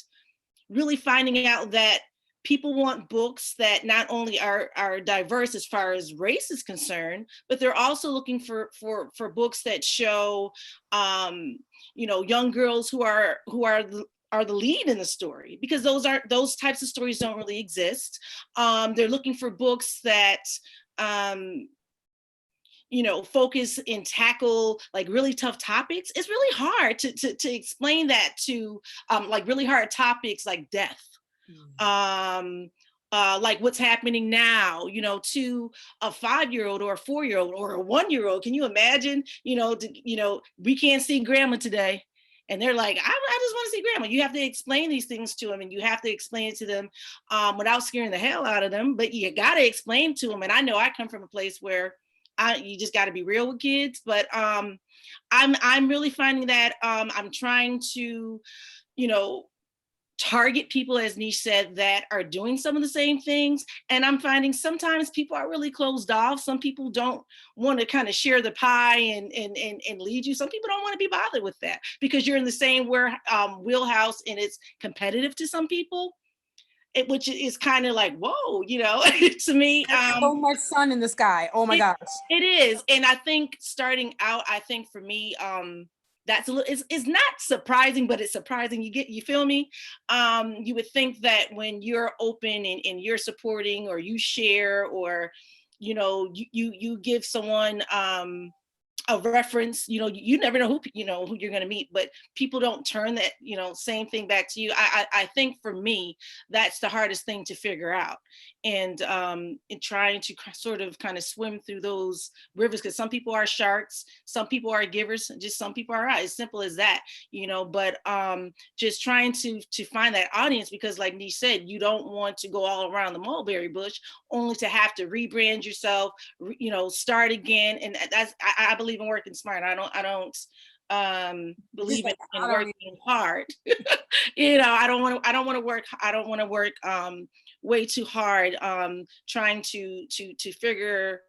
really finding out that people want books that not only are diverse as far as race is concerned, but they're also looking for books that show, young girls who are the lead in the story, because those types of stories don't really exist. They're looking for books that focus and tackle like really tough topics. It's really hard to explain that to like really hard topics like death. Like what's happening now, to a 5-year-old or a 4-year-old or a 1-year-old. Can you imagine, we can't see grandma today. And they're like, I just want to see grandma. You have to explain these things to them, and you have to explain it to them without scaring the hell out of them. But you got to explain to them. And I know I come from a place where you just got to be real with kids. But I'm really finding that I'm trying to, target people, as Neesh said, that are doing some of the same things. And I'm finding sometimes people are really closed off. Some people don't want to kind of share the pie and lead you. Some people don't want to be bothered with that because you're in the same wheelhouse and it's competitive to some people. Which is kind of like, whoa, to me. So much sun in the sky. Oh my gosh. It is. And I think starting out, for me, that's a little, it's not surprising, but it's surprising. You feel me? You would think that when you're open and you're supporting, or you share, or, you give someone a reference, you never know who you're going to meet, but people don't turn that, same thing back to you. I think for me, that's the hardest thing to figure out. And in trying to sort of kind of swim through those rivers, because some people are sharks, some people are givers, just some people are as simple as that, but just trying to find that audience, because like Neesh said, you don't want to go all around the mulberry bush only to have to rebrand yourself, start again. And that's, I believe in working smart. I don't believe in working hard. I don't want to work way too hard trying to figure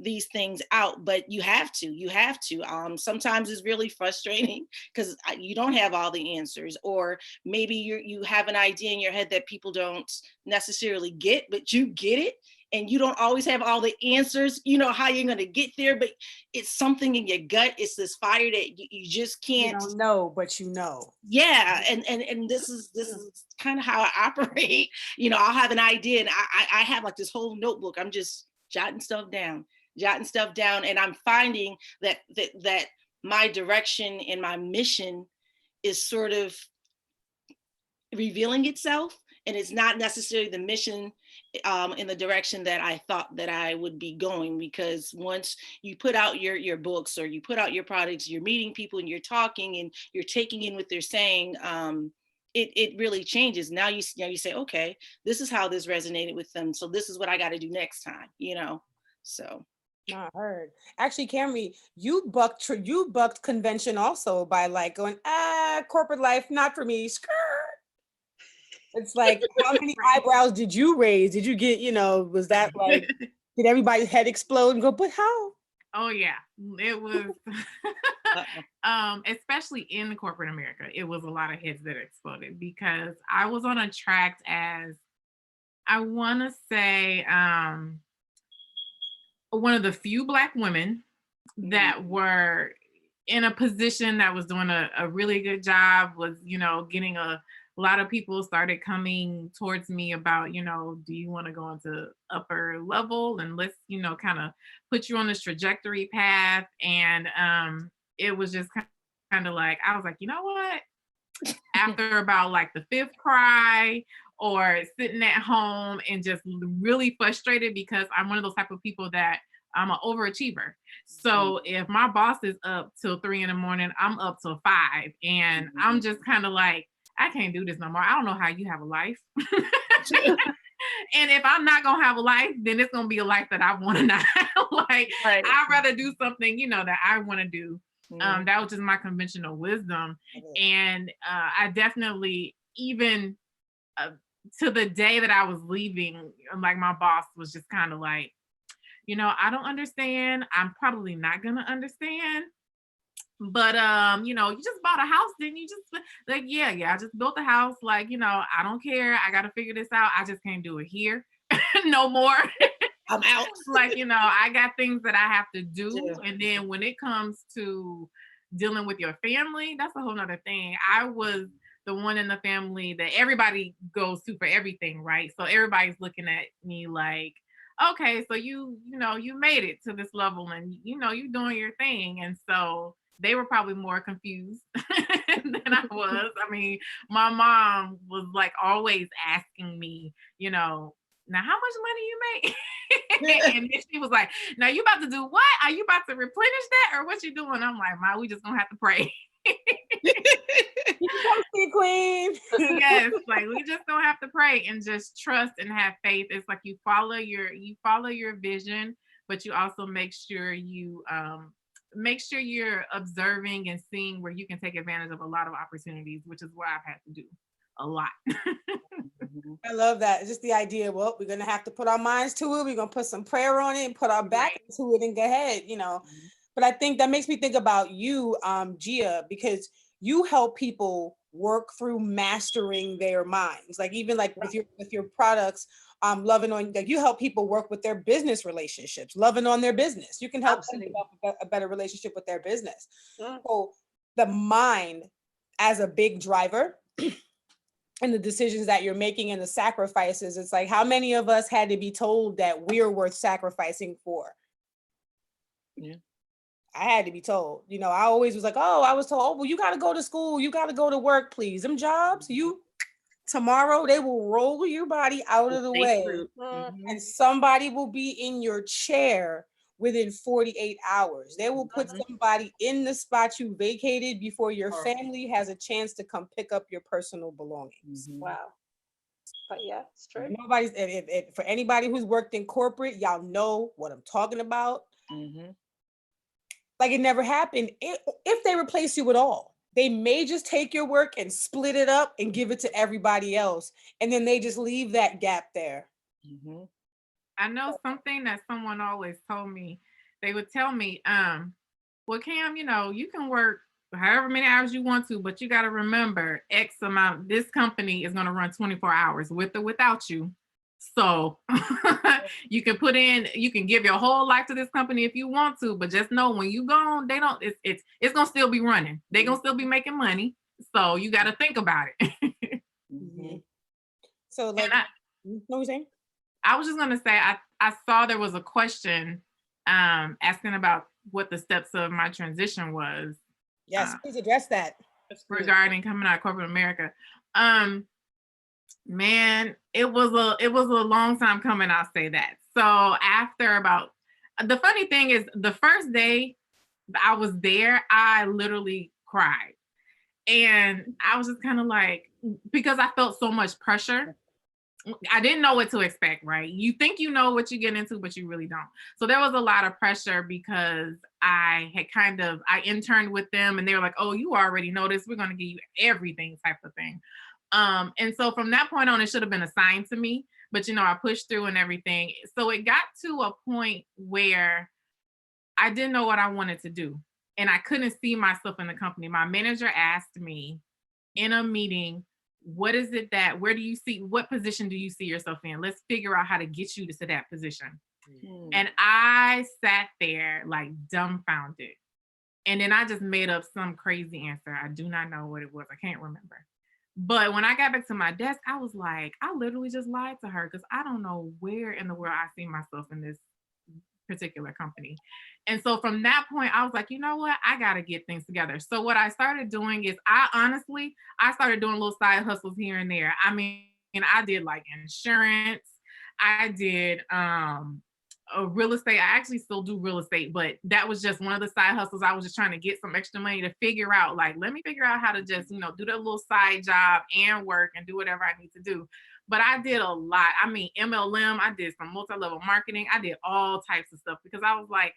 these things out. But you have to. Sometimes it's really frustrating because you don't have all the answers, or maybe you have an idea in your head that people don't necessarily get, but you get it. And you don't always have all the answers, how you're going to get there, but it's something in your gut. It's this fire that you just can't. You don't know, but you know. Yeah, and this is kind of how I operate. I'll have an idea, and I have like this whole notebook. I'm just jotting stuff down, and I'm finding that my direction and my mission is sort of revealing itself, and it's not necessarily the mission in the direction that I thought that I would be going. Because once you put out your books, or you put out your products, you're meeting people and you're talking and you're taking in what they're saying, it really changes. Now you say, okay, this is how this resonated with them, so this is what I got to do next time, so. I heard. Actually, Kamry, you bucked convention also by like going, corporate life, not for me. Skirt. It's like, how many eyebrows did you raise? Did you get, was that like, did everybody's head explode and go, but how? Oh yeah, it was, especially in the corporate America, it was a lot of heads that exploded, because I was on a track as, I want to say, one of the few Black women that were in a position that was doing a really good job, was, you know, getting a lot of people started coming towards me about, you know, do you want to go into upper level and let's, you know, kind of put you on this trajectory path. And it was just kind of like, I was like, you know what? After about like the fifth cry or sitting at home and just really frustrated, because I'm one of those type of people that I'm an overachiever. So if my boss is up till 3 a.m, I'm up till 5, and I'm just kind of like, I can't do this no more. I don't know how you have a life. And if I'm not gonna have a life, then it's gonna be a life that I want to not have. Like, Right. I'd rather do something, you know, that I want to do. That was just my conventional wisdom. And I definitely, even to the day that I was leaving, like, my boss was just kind of like, you know, I don't understand. I'm probably not gonna understand. But you know, you just bought a house, didn't you? Just like, yeah, I just built a house. Like, you know, I don't care. I gotta figure this out. I just can't do it here no more. I'm out. Like, you know, I got things that I have to do. And then when it comes to dealing with your family, that's a whole nother thing. I was the one in the family that everybody goes to for everything, right? So everybody's looking at me like, okay, so you know, you made it to this level, and you know, you doing your thing. And so they were probably more confused than I was. I mean, my mom was like always asking me, you know, now how much money you make? And then she was like, now you about to do what? Are you about to replenish that, or what you doing? I'm like, Ma, we just gonna have to pray. Queen. Yes, like, we just gonna have to pray and just trust and have faith. It's like you follow your vision, but you also make sure you're observing and seeing where you can take advantage of a lot of opportunities, which is what I've had to do a lot. I love that. It's just the idea. Well, we're gonna have to put our minds to it. We're gonna put some prayer on it and put our back into it and go ahead, you know. But I think that makes me think about you, Gia, because you help people work through mastering their minds. Like, even like with your products, loving on, like, you help people work with their business relationships, loving on their business. You can help them develop a better relationship with their business. So the mind as a big driver and the decisions that you're making and the sacrifices, it's like, how many of us had to be told that we're worth sacrificing for? Yeah. I had to be told, you know. I always was like, oh, I was told, oh, well, you got to go to school, you got to go to work, please. Them jobs, tomorrow they will roll your body out of the way, and somebody will be in your chair within 48 hours. They will put somebody in the spot you vacated before your family has a chance to come pick up your personal belongings. Wow. But yeah, it's true. Nobody's, for anybody who's worked in corporate, y'all know what I'm talking about. Like, it never happened. If they replace you at all, they may just take your work and split it up and give it to everybody else. And then they just leave that gap there. I know something that someone always told me. They would tell me, well, Cam, you know, you can work however many hours you want to, but you got to remember X amount, this company is going to run 24 hours with or without you. So you can give your whole life to this company if you want to, but just know when you gone, it's gonna still be running. They're gonna still be making money. So you got to think about it. So, like, what were you saying? I was just gonna say, I saw there was a question asking about what the steps of my transition was. Yes, please address that. Regarding coming out of corporate America. Man, it was a long time coming, I'll say that. So after the funny thing is, the first day I was there, I literally cried. And I was just kind of like, because I felt so much pressure. I didn't know what to expect, right? You think you know what you get into, but you really don't. So there was a lot of pressure because I interned with them, and they were like, oh, you already know this. We're going to give you everything type of thing. And so from that point on, it should have been assigned to me, but, you know, I pushed through and everything. So it got to a point where I didn't know what I wanted to do, and I couldn't see myself in the company. My manager asked me in a meeting, what position do you see yourself in? Let's figure out how to get you to that position. And I sat there like dumbfounded. And then I just made up some crazy answer. I do not know what it was. I can't remember. But when I got back to my desk, I was like, I literally just lied to her because I don't know where in the world I see myself in this particular company. And so from that point, I was like, you know what? I got to get things together. So what I started doing is I started doing little side hustles here and there. I mean, I did like insurance. I did real estate. I actually still do real estate, but that was just one of the side hustles. I was just trying to get some extra money to figure out, like, let me figure out how to just, do that little side job and work and do whatever I need to do. But I did a lot. I mean, MLM, I did some multi-level marketing. I did all types of stuff because I was like,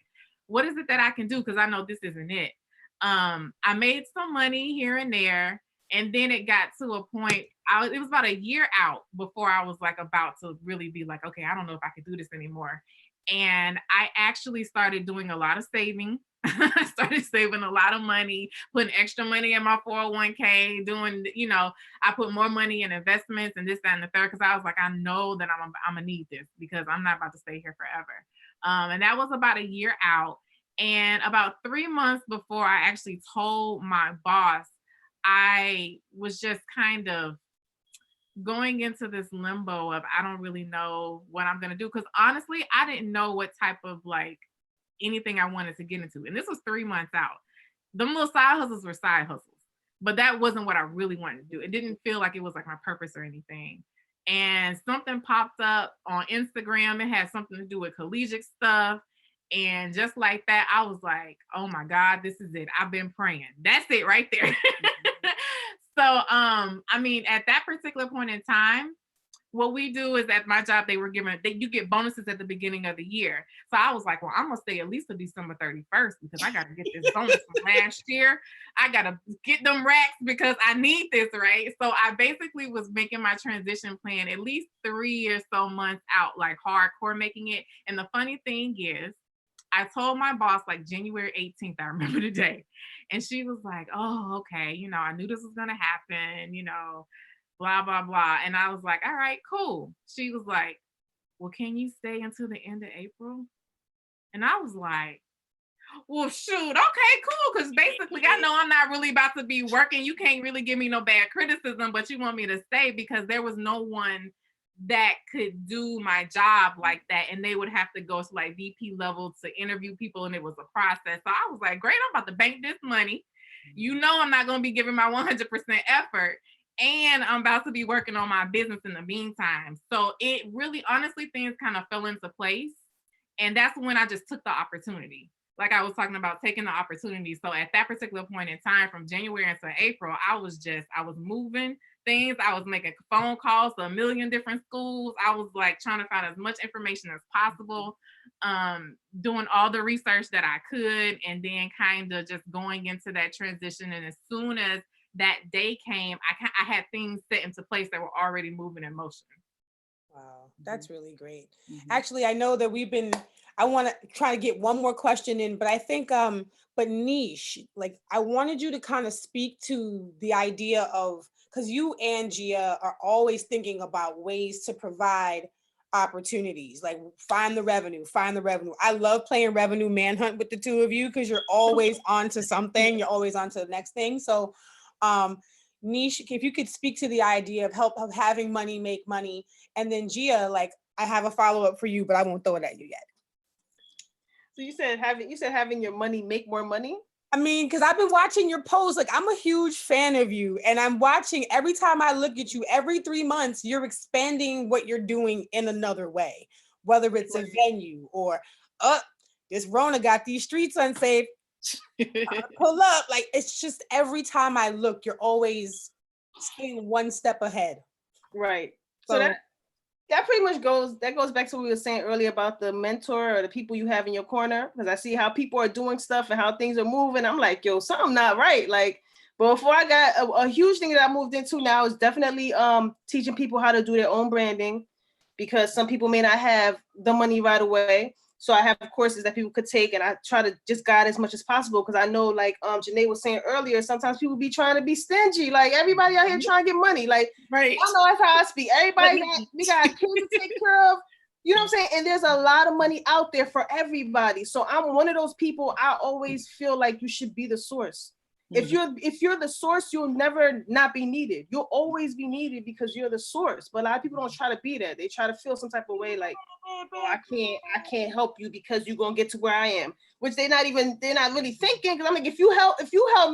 what is it that I can do? Because I know this isn't it. I made some money here and there. And then it got to a point, it was about a year out before I was like about to really be like, okay, I don't know if I could do this anymore. And I actually started doing a lot of saving. I started saving a lot of money, putting extra money in my 401k, doing, I put more money in investments and this, that, and the third, because I was like, I know that I'm gonna need this because I'm not about to stay here forever. And that was about a year out. And about 3 months before I actually told my boss, I was just kind of going into this limbo of I don't really know what I'm going to do. Because honestly, I didn't know what type of like anything I wanted to get into. And this was 3 months out. Them little side hustles were side hustles, but that wasn't what I really wanted to do. It didn't feel like it was like my purpose or anything. And something popped up on Instagram. It had something to do with collegiate stuff. And just like that, I was like, oh my God, this is it. I've been praying. That's it right there. So, I mean, at that particular point in time, what we do is at my job, you get bonuses at the beginning of the year. So I was like, well, I'm going to stay at least to December 31st because I got to get this bonus from last year. I got to get them racks because I need this, right? So I basically was making my transition plan at least 3 or so months out, like hardcore making it. And the funny thing is, I told my boss like January 18th, I remember the day. And she was like, oh, okay. I knew this was going to happen, blah, blah, blah. And I was like, all right, cool. She was like, well, can you stay until the end of April? And I was like, well, shoot. Okay, cool. Because basically I know I'm not really about to be working. You can't really give me no bad criticism, but you want me to stay because there was no one that could do my job like that. And they would have to go to like VP level to interview people. And it was a process. So I was like, great, I'm about to bank this money. I'm not going to be giving my 100% effort. And I'm about to be working on my business in the meantime. So it really, honestly, things kind of fell into place. And that's when I just took the opportunity. Like I was talking about taking the opportunity. So at that particular point in time, from January until April, I was moving things. I was making phone calls to a million different schools. I was like trying to find as much information as possible, doing all the research that I could, and then kind of just going into that transition. And as soon as that day came, I had things set into place that were already moving in motion. Wow, that's really great. Actually, I know that I want to try to get one more question in, but I think, but Neesh, like I wanted you to kind of speak to the idea of, because you and Gia are always thinking about ways to provide opportunities, like find the revenue. I love playing revenue manhunt with the two of you because you're always on to something. You're always on to the next thing. So, Neesh, if you could speak to the idea of having money make money, and then Gia, like I have a follow-up for you, but I won't throw it at you yet. So you said having your money make more money? I mean, because I've been watching your posts, like I'm a huge fan of you, and I'm watching every time I look at you, every 3 months, you're expanding what you're doing in another way, whether it's a venue or, this Rona got these streets unsafe. Pull up. Like, it's just every time I look, you're always staying one step ahead. Right. So that pretty much goes back to what we were saying earlier about the mentor or the people you have in your corner. Because I see how people are doing stuff and how things are moving. I'm like, yo, something not right. Like, but before I got a huge thing that I moved into now is definitely teaching people how to do their own branding, because some people may not have the money right away. So I have courses that people could take, and I try to just guide as much as possible, because I know, like Janay was saying earlier, sometimes people be trying to be stingy. Like everybody out here trying to get money. Like, right. I know that's how I speak. Everybody we got kids to take care of. You know what I'm saying? And there's a lot of money out there for everybody. So I'm one of those people, I always feel like you should be the source. If you're the source, you'll never not be needed. You'll always be needed because you're the source. But a lot of people don't try to be that. They try to feel some type of way like, oh, I can't help you because you're gonna get to where I am. Which they're not really thinking. Because I'm like, if you help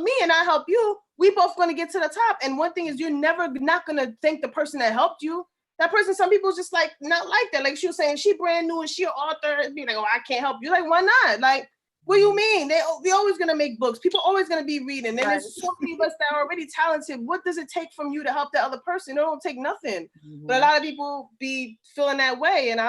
me and I help you, we both gonna get to the top. And one thing is, you're never not gonna thank the person that helped you. That person, some people just like not like that. Like she was saying, she brand new and she an author. It'd be like, oh, I can't help you. Like, why not? Like, what do you mean? We always gonna make books. People always gonna be reading. And there's so many of us that are already talented. What does it take from you to help that other person? It don't take nothing. But a lot of people be feeling that way, and I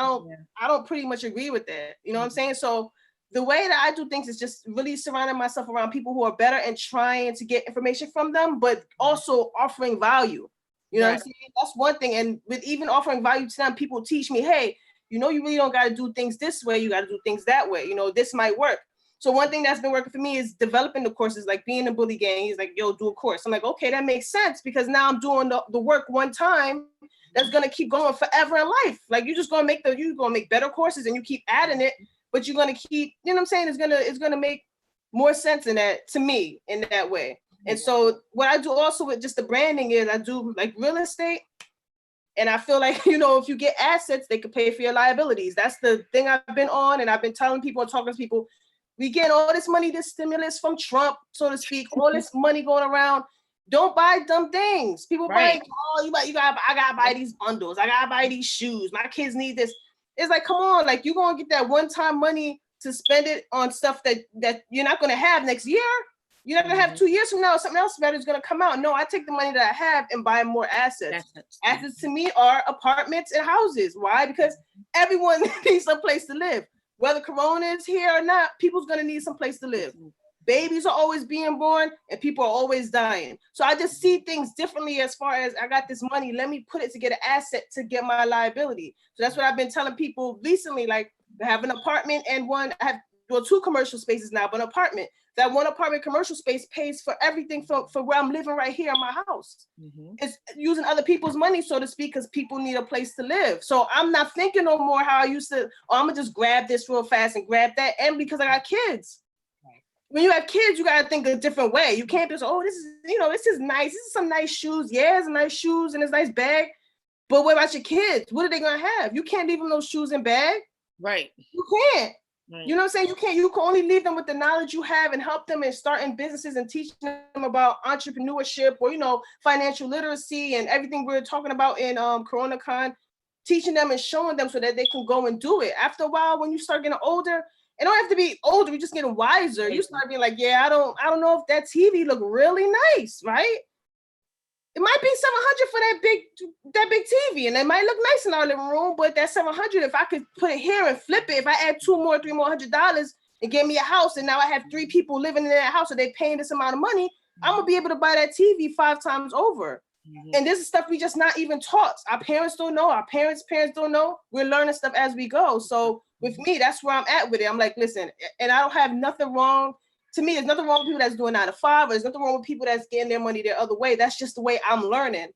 don't pretty much agree with that. You know what I'm saying? So the way that I do things is just really surrounding myself around people who are better and trying to get information from them, but also offering value. You know what I'm saying? That's one thing. And with even offering value to them, people teach me, hey, you really don't got to do things this way. You got to do things that way. This might work. So one thing that's been working for me is developing the courses, like being in a bully gang. He's like, yo, do a course. I'm like, okay, that makes sense because now I'm doing the work one time that's going to keep going forever in life. Like you're going to make better courses and you keep adding it, but you're going to keep, you know what I'm saying? It's going to make more sense in that, to me, in that way. And so what I do also with just the branding is I do like real estate. And I feel like, if you get assets, they can pay for your liabilities. That's the thing I've been on. And I've been telling people and talking to people, we get all this money, this stimulus from Trump, so to speak, all this money going around. Don't buy dumb things. People buy, I gotta buy these bundles. I gotta buy these shoes. My kids need this. It's like, come on, like you're gonna get that one-time money to spend it on stuff that you're not gonna have next year. You're not gonna have 2 years from now, something else better is gonna come out. No, I take the money that I have and buy more assets. Assets to me are apartments and houses. Why? Because everyone needs a place to live. Whether Corona is here or not, people's gonna need some place to live. Babies are always being born and people are always dying. So I just see things differently as far as I got this money, let me put it to get an asset to get my liability. So that's what I've been telling people recently, like I have an apartment and I have 2 commercial spaces now, but an apartment. That one apartment commercial space pays for everything for where I'm living right here in my house. It's using other people's money, so to speak, because people need a place to live. So I'm not thinking no more how I used to, I'm gonna just grab this real fast and grab that. And because I got kids. When you have kids, you gotta think a different way. You can't just, this is nice. This is some nice shoes. Yeah, it's nice shoes and it's a nice bag. But what about your kids? What are they gonna have? You can't leave them those shoes and bag. Right. You can't. Right. You know what I'm saying? You can only leave them with the knowledge you have and help them in starting businesses and teaching them about entrepreneurship or, financial literacy and everything we're talking about in CoronaCon, teaching them and showing them so that they can go and do it. After a while, when you start getting older, it don't have to be older, you're just getting wiser. You start being like, yeah, I don't know if that TV look really nice, right? It might be $700 for that big TV, and it might look nice in our living room. But that $700, if I could put it here and flip it, if I add $3 more $100 and get me a house, and now I have 3 people living in that house, so they paying this amount of money, I'm gonna be able to buy that TV 5 times over. And this is stuff we just not even taught. Our parents don't know. Our parents don't know. We're learning stuff as we go. So with me, that's where I'm at with it. I'm like, listen, and I don't have nothing wrong. To me, there's nothing wrong with people that's doing 9 to 5, or there's nothing wrong with people that's getting their money their other way. That's just the way I'm learning.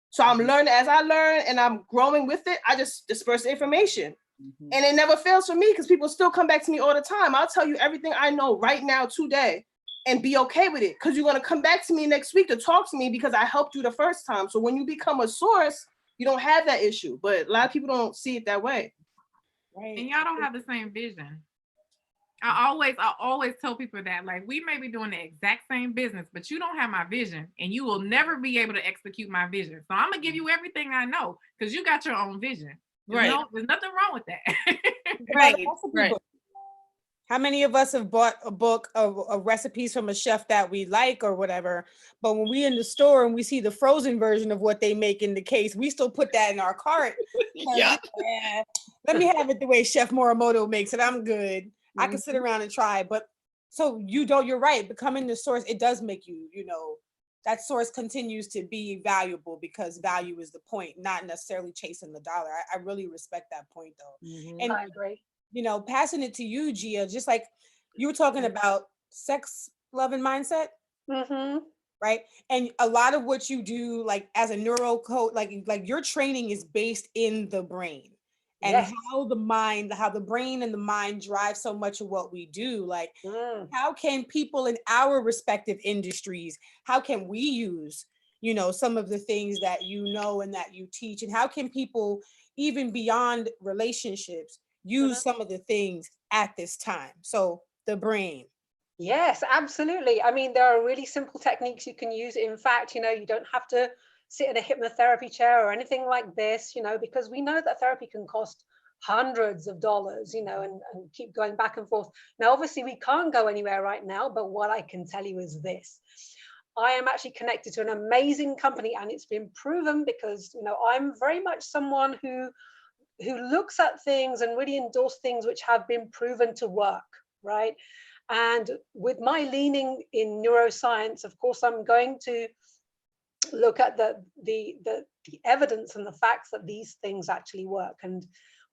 So I'm learning as I learn and I'm growing with it. I just disperse the information. And it never fails for me because people still come back to me all the time. I'll tell you everything I know right now today and be okay with it because you're going to come back to me next week to talk to me because I helped you the first time. So when you become a source, you don't have that issue. But a lot of people don't see it that way. Right. And y'all don't have the same vision. I always tell people that, like, we may be doing the exact same business, but you don't have my vision and you will never be able to execute my vision. So I'm gonna give you everything I know because you got your own vision. There's nothing wrong with that. Right. How many of us have bought a book of recipes from a chef that we like or whatever, but when we in the store and we see the frozen version of what they make in the case, we still put that in our cart. Let me have it the way Chef Morimoto makes it. I'm good. I can sit around and try, but so you're right. Becoming the source, it does make you, that source continues to be valuable because value is the point, not necessarily chasing the dollar. I really respect that point though. And I agree. Passing it to you, Gia, just like you were talking about sex, love, and mindset, right? And a lot of what you do, like as a neuro coach, like your training is based in the brain. and Yes. how the brain and the mind drive so much of what we do. Like, Mm. how can people in our respective industries, how can we use, some of the things that and that you teach, and how can people even beyond relationships use some of the things at this time? So the brain. Yes, absolutely. I mean, there are really simple techniques you can use. In fact, you don't have to sit in a hypnotherapy chair or anything like this, because we know that therapy can cost hundreds of dollars, and keep going back and forth. Now, obviously, we can't go anywhere right now, but what I can tell you is this. I am actually connected to an amazing company, and it's been proven because, I'm very much someone who looks at things and really endorse things which have been proven to work, right? And with my leaning in neuroscience, of course, I'm going to look at the evidence and the facts that these things actually work. And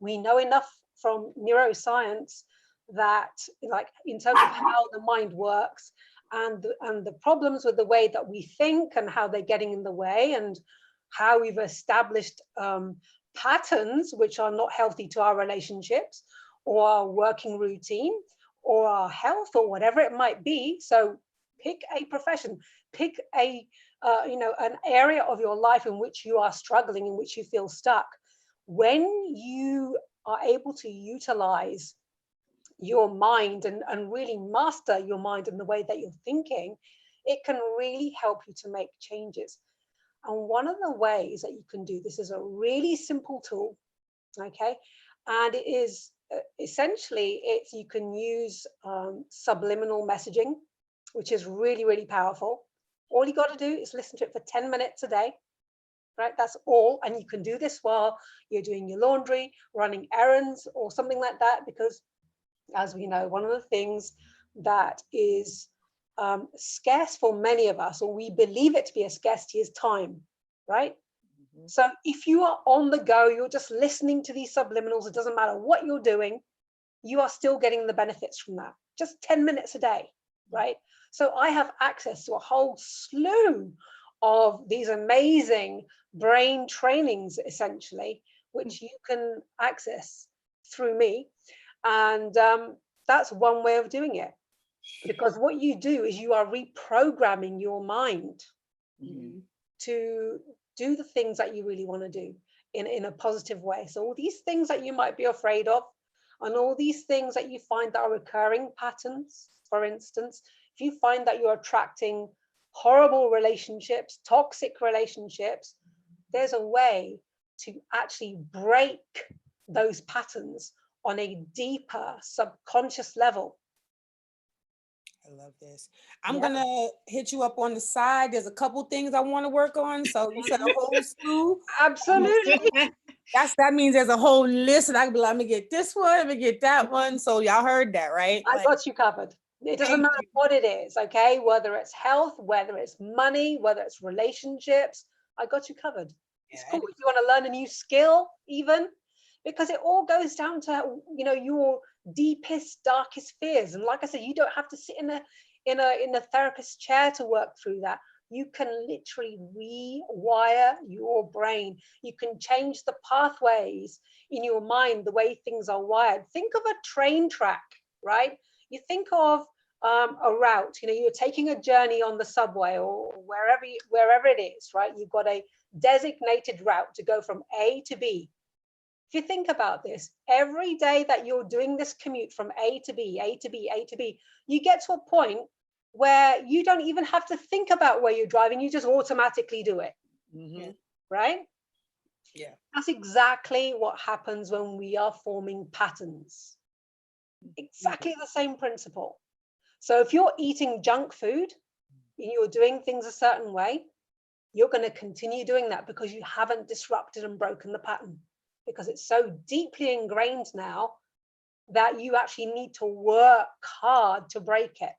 we know enough from neuroscience that, like, in terms of how the mind works and the problems with the way that we think and how they're getting in the way, and how we've established patterns which are not healthy to our relationships or our working routine or our health or whatever it might be. So pick a profession, pick an area of your life in which you are struggling, in which you feel stuck. When you are able to utilize your mind and really master your mind and the way that you're thinking, it can really help you to make changes. And one of the ways that you can do this is a really simple tool, okay? And it is essentially, you can use subliminal messaging, which is really, really powerful. All you got to do is listen to it for 10 minutes a day, right? That's all. And you can do this while you're doing your laundry, running errands, or something like that, because as we know, one of the things that is scarce for many of us, or we believe it to be a scarcity, is time, right? So if you are on the go, you're just listening to these subliminals, it doesn't matter what you're doing, you are still getting the benefits from that. Just 10 minutes a day, right? So I have access to a whole slew of these amazing brain trainings, essentially, which you can access through me. And that's one way of doing it. Because what you do is you are reprogramming your mind to do the things that you really want to do in a positive way. So all these things that you might be afraid of, and all these things that you find that are recurring patterns, for instance, if you find that you're attracting horrible relationships, toxic relationships, there's a way to actually break those patterns on a deeper subconscious level. I love this. I'm gonna hit you up on the side. There's a couple things I want to work on. So you said a whole slew. Absolutely. That means there's a whole list, and I can be like, I'm gonna get this one, I'm gonna get that one. So y'all heard that, right? I got you covered. It doesn't matter what it is, okay? Whether it's health, whether it's money, whether it's relationships, I got you covered. It's cool. If you want to learn a new skill, even, because it all goes down to your deepest, darkest fears. And like I said, you don't have to sit in a therapist's chair to work through that. You can literally rewire your brain. You can change the pathways in your mind, the way things are wired. Think of a train track, right? You think of a route. You're taking a journey on the subway or wherever it is, right? You've got a designated route to go from A to B. If you think about this, every day that you're doing this commute from A to B, A to B, A to B, you get to a point where you don't even have to think about where you're driving, you just automatically do it, right? Yeah. That's exactly what happens when we are forming patterns. Exactly the same principle. So if you're eating junk food and you're doing things a certain way, you're going to continue doing that because you haven't disrupted and broken the pattern, because it's so deeply ingrained now that you actually need to work hard to break it.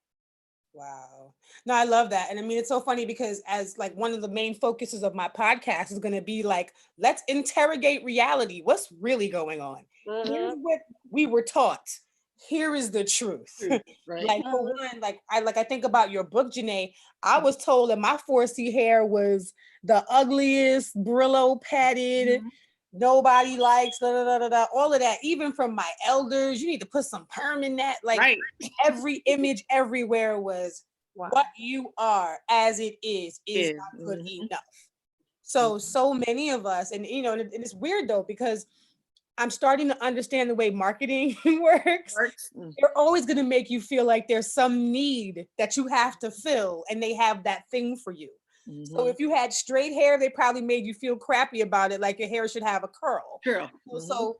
Wow. No, I love that. And I mean, it's so funny because as like one of the main focuses of my podcast is going to be like, let's interrogate reality. What's really going on? Here's what we were taught. Here is the truth. Right. Like for one, I think about your book, Janay. I was told that my 4C hair was the ugliest, Brillo padded, nobody likes, da, da, da, da, da, all of that, even from my elders. You need to put some perm in that. Like Right. every image everywhere was Wow. what you are as it is not good enough. So many of us, and you know, and it's weird though, because I'm starting to understand the way marketing works. They're always going to make you feel like there's some need that you have to fill, and they have that thing for you. So if you had straight hair, they probably made you feel crappy about it, like your hair should have a curl. So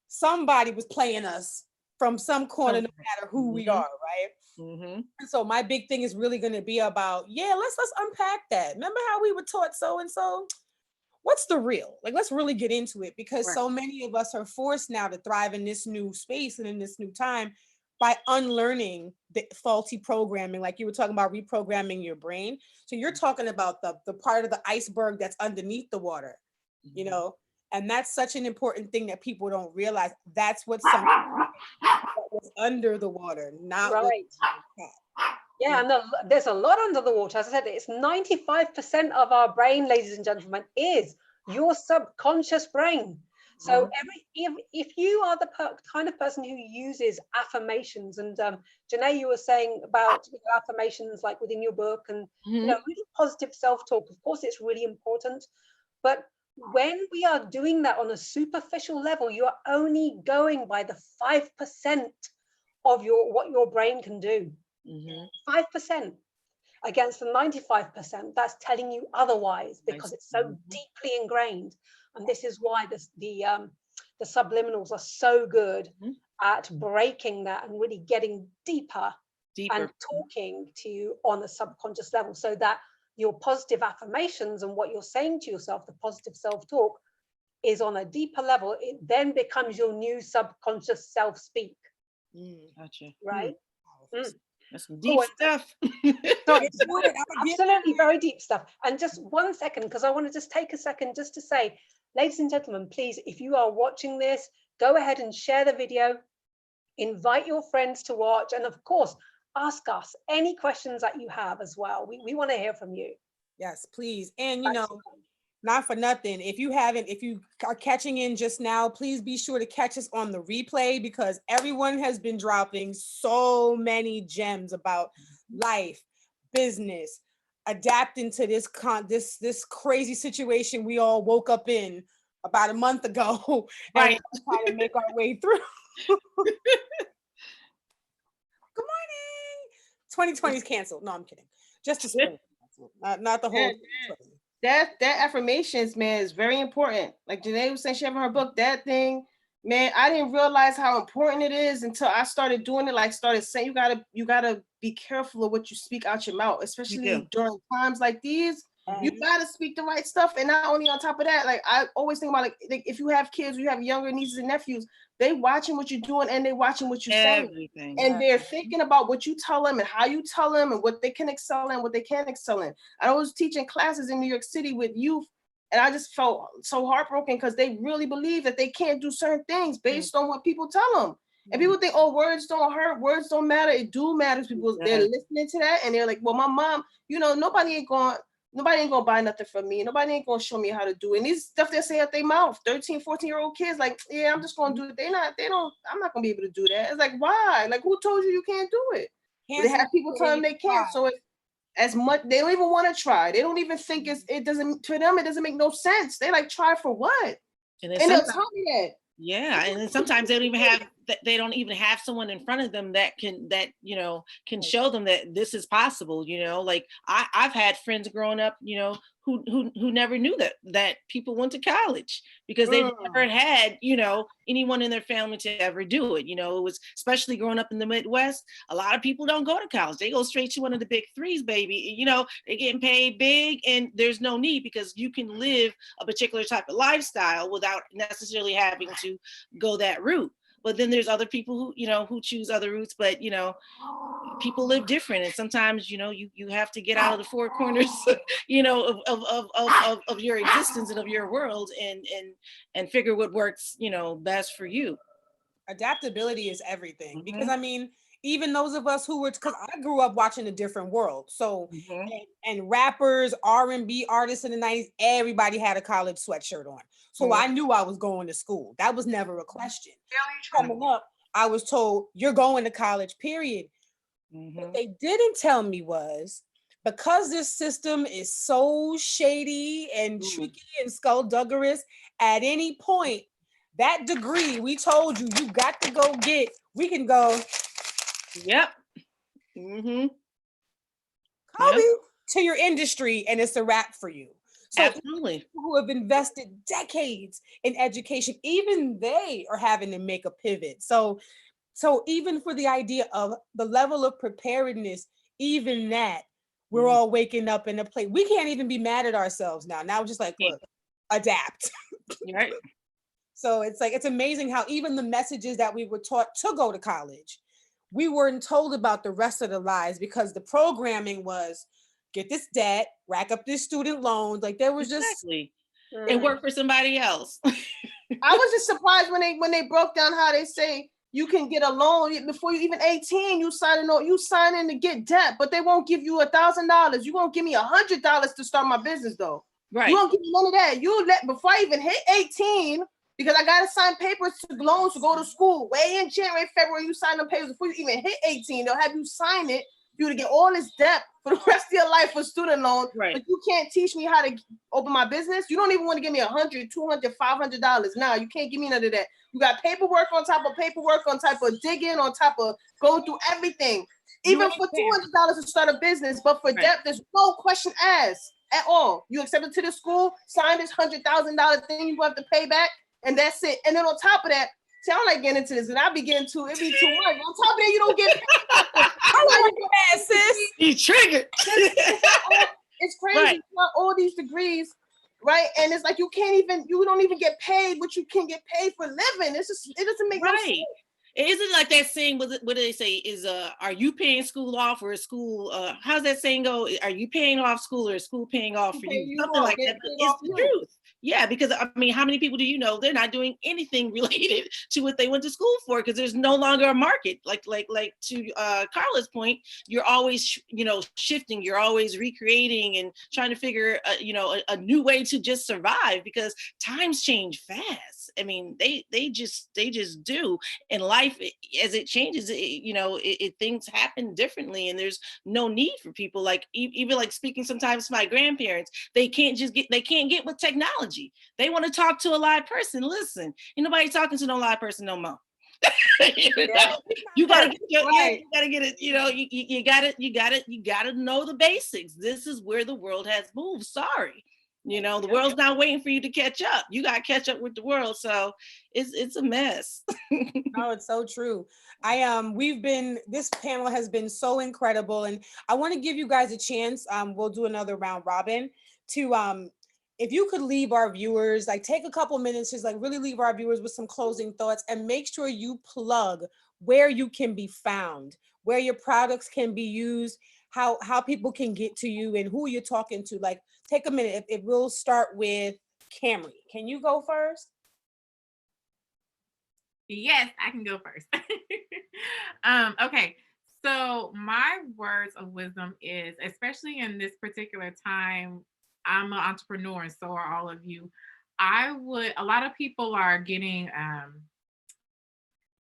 somebody was playing us from some corner, no matter who we are, right? And so my big thing is really going to be about, let's unpack that. Remember how we were taught so and so? What's the real? Like, let's really get into it, because so many of us are forced now to thrive in this new space and in this new time by unlearning the faulty programming. Like you were talking about reprogramming your brain. So you're talking about the part of the iceberg that's underneath the water, you know, and that's such an important thing that people don't realize. That's what's something that was under the water, not right. Yeah, and there's a lot under the water. As I said, it's 95% of our brain, ladies and gentlemen, is your subconscious brain. So if you are the kind of person who uses affirmations, and Janay, you were saying about affirmations like within your book, and you know, really positive self-talk, of course it's really important, but when we are doing that on a superficial level, you are only going by the 5% of what your brain can do. 5% against the 95% that's telling you otherwise, because it's so deeply ingrained. And this is why the subliminals are so good at breaking that and really getting deeper and talking to you on a subconscious level, so that your positive affirmations and what you're saying to yourself, the positive self-talk, is on a deeper level. It then becomes your new subconscious self-speak. Gotcha. Right? That's some deep stuff. Absolutely, very deep stuff. And just 1 second, because I want to just take a second just to say, ladies and gentlemen, please, if you are watching this, go ahead and share the video, invite your friends to watch, and of course, ask us any questions that you have as well. We want to hear from you. Yes, please. And you know, not for nothing, if you are catching in just now, please be sure to catch us on the replay, because everyone has been dropping so many gems about life, business, adapting to this crazy situation we all woke up in about a month ago, and trying to make our way through. Good morning. 2020 is canceled. No, I'm kidding. Just the spring. Not the whole. That affirmations, man, is very important. Like Janay was saying, she have in her book, that thing, man, I didn't realize how important it is until I started doing it. Like started saying, you gotta be careful of what you speak out your mouth, especially during times like these. You gotta speak the right stuff. And not only on top of that, like I always think about like if you have kids, you have younger nieces and nephews, they watching what you're doing and they watching what you're saying. And they're thinking about what you tell them and how you tell them and what they can excel in, what they can't excel in. I was teaching classes in New York City with youth, and I just felt so heartbroken because they really believe that they can't do certain things based on what people tell them. And people think, oh, words don't hurt, words don't matter. It do matters. People, they're listening to that and they're like, well, my mom, you know, nobody ain't gonna buy nothing from me. Nobody ain't gonna show me how to do it. And these stuff they say out their mouth, 13, 14-year-old kids, like, yeah, I'm just gonna do it. I'm not gonna be able to do that. It's like, why? Like, who told you can't do it? They have people telling them they can't. So it's as much, they don't even want to try. They don't even think it doesn't make no sense. They like, try for what? And they'll tell me that. Yeah, and then sometimes they don't even have someone in front of them that can show them that this is possible. You know, like I've had friends growing up, you know, who never knew that people went to college because they never had, you know, anyone in their family to ever do it. You know, it was, especially growing up in the Midwest, a lot of people don't go to college. They go straight to one of the big threes, baby. You know, they're getting paid big and there's no need because you can live a particular type of lifestyle without necessarily having to go that route. But then there's other people who, you know, who choose other routes, but, you know, people live different. And sometimes, you know, you have to get out of the four corners, you know, of your existence and of your world and figure what works, you know, best for you. Adaptability is everything. Because I mean, even those of us who were, because I grew up watching a different world. So, Mhm. and rappers, R&B artists in the 90s, everybody had a college sweatshirt on. So Mhm. I knew I was going to school. That was never a question. Coming up, I was told, you're going to college, period. What Mhm. they didn't tell me was, because this system is so shady and tricky and skullduggerous, at any point, that degree we told you you got to go get, we can go Yep. Mhm. call Yep. you to your industry and it's a wrap for you. So Absolutely. people who have invested decades in education, even they are having to make a pivot. So even for the idea of the level of preparedness, even that, we're all waking up in a place. We can't even be mad at ourselves now. Now it's just like, look, adapt. Right. So it's like, it's amazing how even the messages that we were taught to go to college, we weren't told about the rest of the lies, because the programming was get this debt, rack up this student loans. Like there was just, Exactly. And work for somebody else. I was just surprised when they broke down how they say you can get a loan before you even 18. You sign in to get debt, but they won't give you $1,000. You won't give me $100 to start my business though. Right. You won't give me none of that. You let before I even hit 18, because I gotta sign papers to loans to go to school. Way in January, February, you sign the papers before you even hit 18. They'll have you sign it for you to get all this debt for the rest of your life for student loan. Right. But you can't teach me how to open my business. You don't even want to give me $100, $200, $500. No, you can't give me none of that. You got paperwork on top of paperwork, on top of digging, on top of going through everything. Even for $200 to start a business, but for debt, there's no question asked at all. You accepted to the school, sign this $100,000 thing you have to pay back, and that's it. And then on top of that, see, I don't like getting into this, and I be getting to it be too much. On top of that, you don't get paid. sis. You triggered. It's crazy. Right. You got all these degrees, right? And it's like you don't even get paid what you can get paid for living. It's just, it doesn't make no sense. Isn't it like that saying, what do they say, is are you paying school off, or is school how's that saying go? Are you paying off school, or is school paying off for you? Something like that. It's the truth. Yeah, because I mean, how many people do you know they're not doing anything related to what they went to school for, because there's no longer a market. Like to Carla's point, you're always shifting, you're always recreating and trying to figure a new way to just survive, because times change fast. I mean, they just do. And life, as it changes, things happen differently, and there's no need for people, like even like speaking sometimes to my grandparents, they can't get with technology. They want to talk to a live person. Listen, ain't nobody talking to no live person no more. You gotta get it. You gotta know the basics. This is where the world has moved. Sorry. The world's not waiting for you to catch up. You got to catch up with the world. So it's a mess. No, it's so true. This panel has been so incredible, and I want to give you guys a chance. We'll do another round robin to, if you could leave our viewers, like take a couple minutes, just like really leave our viewers with some closing thoughts, and make sure you plug where you can be found, where your products can be used, how people can get to you, and who you're talking to. Like, take a minute. If we'll start with Kamry. Can you go first? Yes, I can go first. Okay. So my words of wisdom is, especially in this particular time, I'm an entrepreneur and so are all of you. A lot of people are getting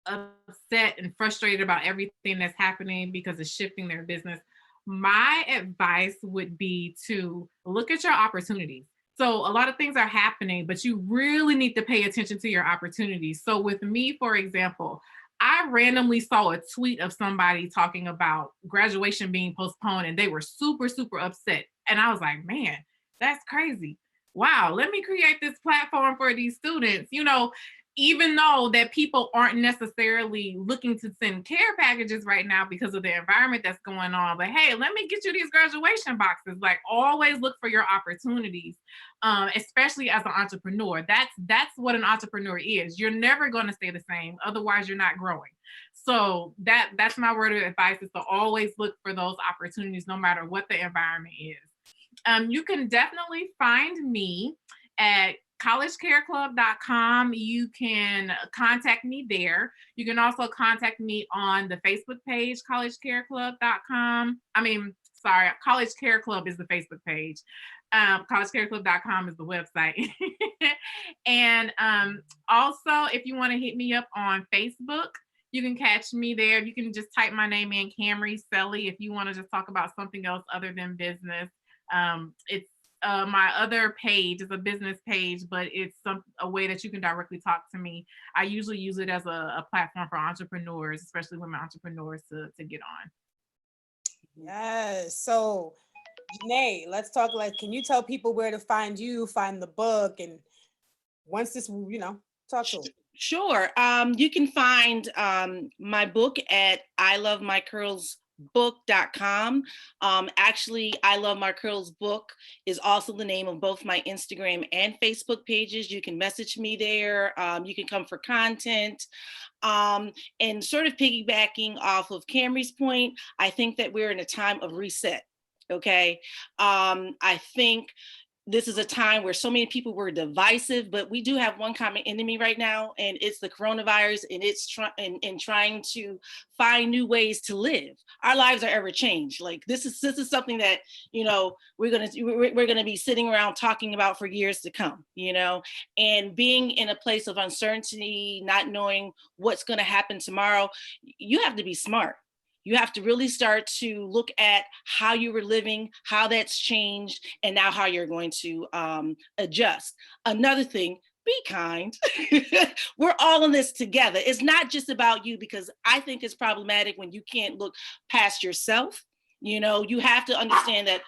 upset and frustrated about everything that's happening because of shifting their business. My advice would be to look at your opportunities. So a lot of things are happening, but you really need to pay attention to your opportunities. So with me, for example, I randomly saw a tweet of somebody talking about graduation being postponed, and they were super, super upset. And I was like, man, that's crazy. Wow, let me create this platform for these students. Even though that people aren't necessarily looking to send care packages right now because of the environment that's going on, but hey, let me get you these graduation boxes. Like, always look for your opportunities, especially as an entrepreneur. That's what an entrepreneur is. You're never going to stay the same, otherwise you're not growing. So that's my word of advice, is to always look for those opportunities, no matter what the environment is. You can definitely find me at collegecareclub.com. You can contact me there. You can also contact me on the Facebook page, collegecareclub.com. College Care Club is the Facebook page. Collegecareclub.com is the website. And also, if you want to hit me up on Facebook, you can catch me there. You can just type my name in, Kamry Selley, if you want to just talk about something else other than business. It's my other page is a business page, but it's a way that you can directly talk to me. I usually use it as a platform for entrepreneurs, especially women entrepreneurs, to get on. Yes. So, Janay, let's talk. Can you tell people where to find you, find the book, and once this, talk to them. Sure. You can find my book at ilovemycurlsbook.com. Actually, I Love My Curls book is also the name of both my Instagram and Facebook pages. You can message me there. You can come for content. And sort of piggybacking off of Kamry's point, I think that we're in a time of reset. Okay. I think this is a time where so many people were divisive, but we do have one common enemy right now, and it's the coronavirus, and it's trying to find new ways to live. Our lives are ever changed. Like this is something that we're gonna be sitting around talking about for years to come. And being in a place of uncertainty, not knowing what's going to happen tomorrow, you have to be smart. You have to really start to look at how you were living, how that's changed, and now how you're going to adjust. Another thing, be kind. We're all in this together. It's not just about you, because I think it's problematic when you can't look past yourself. You have to understand that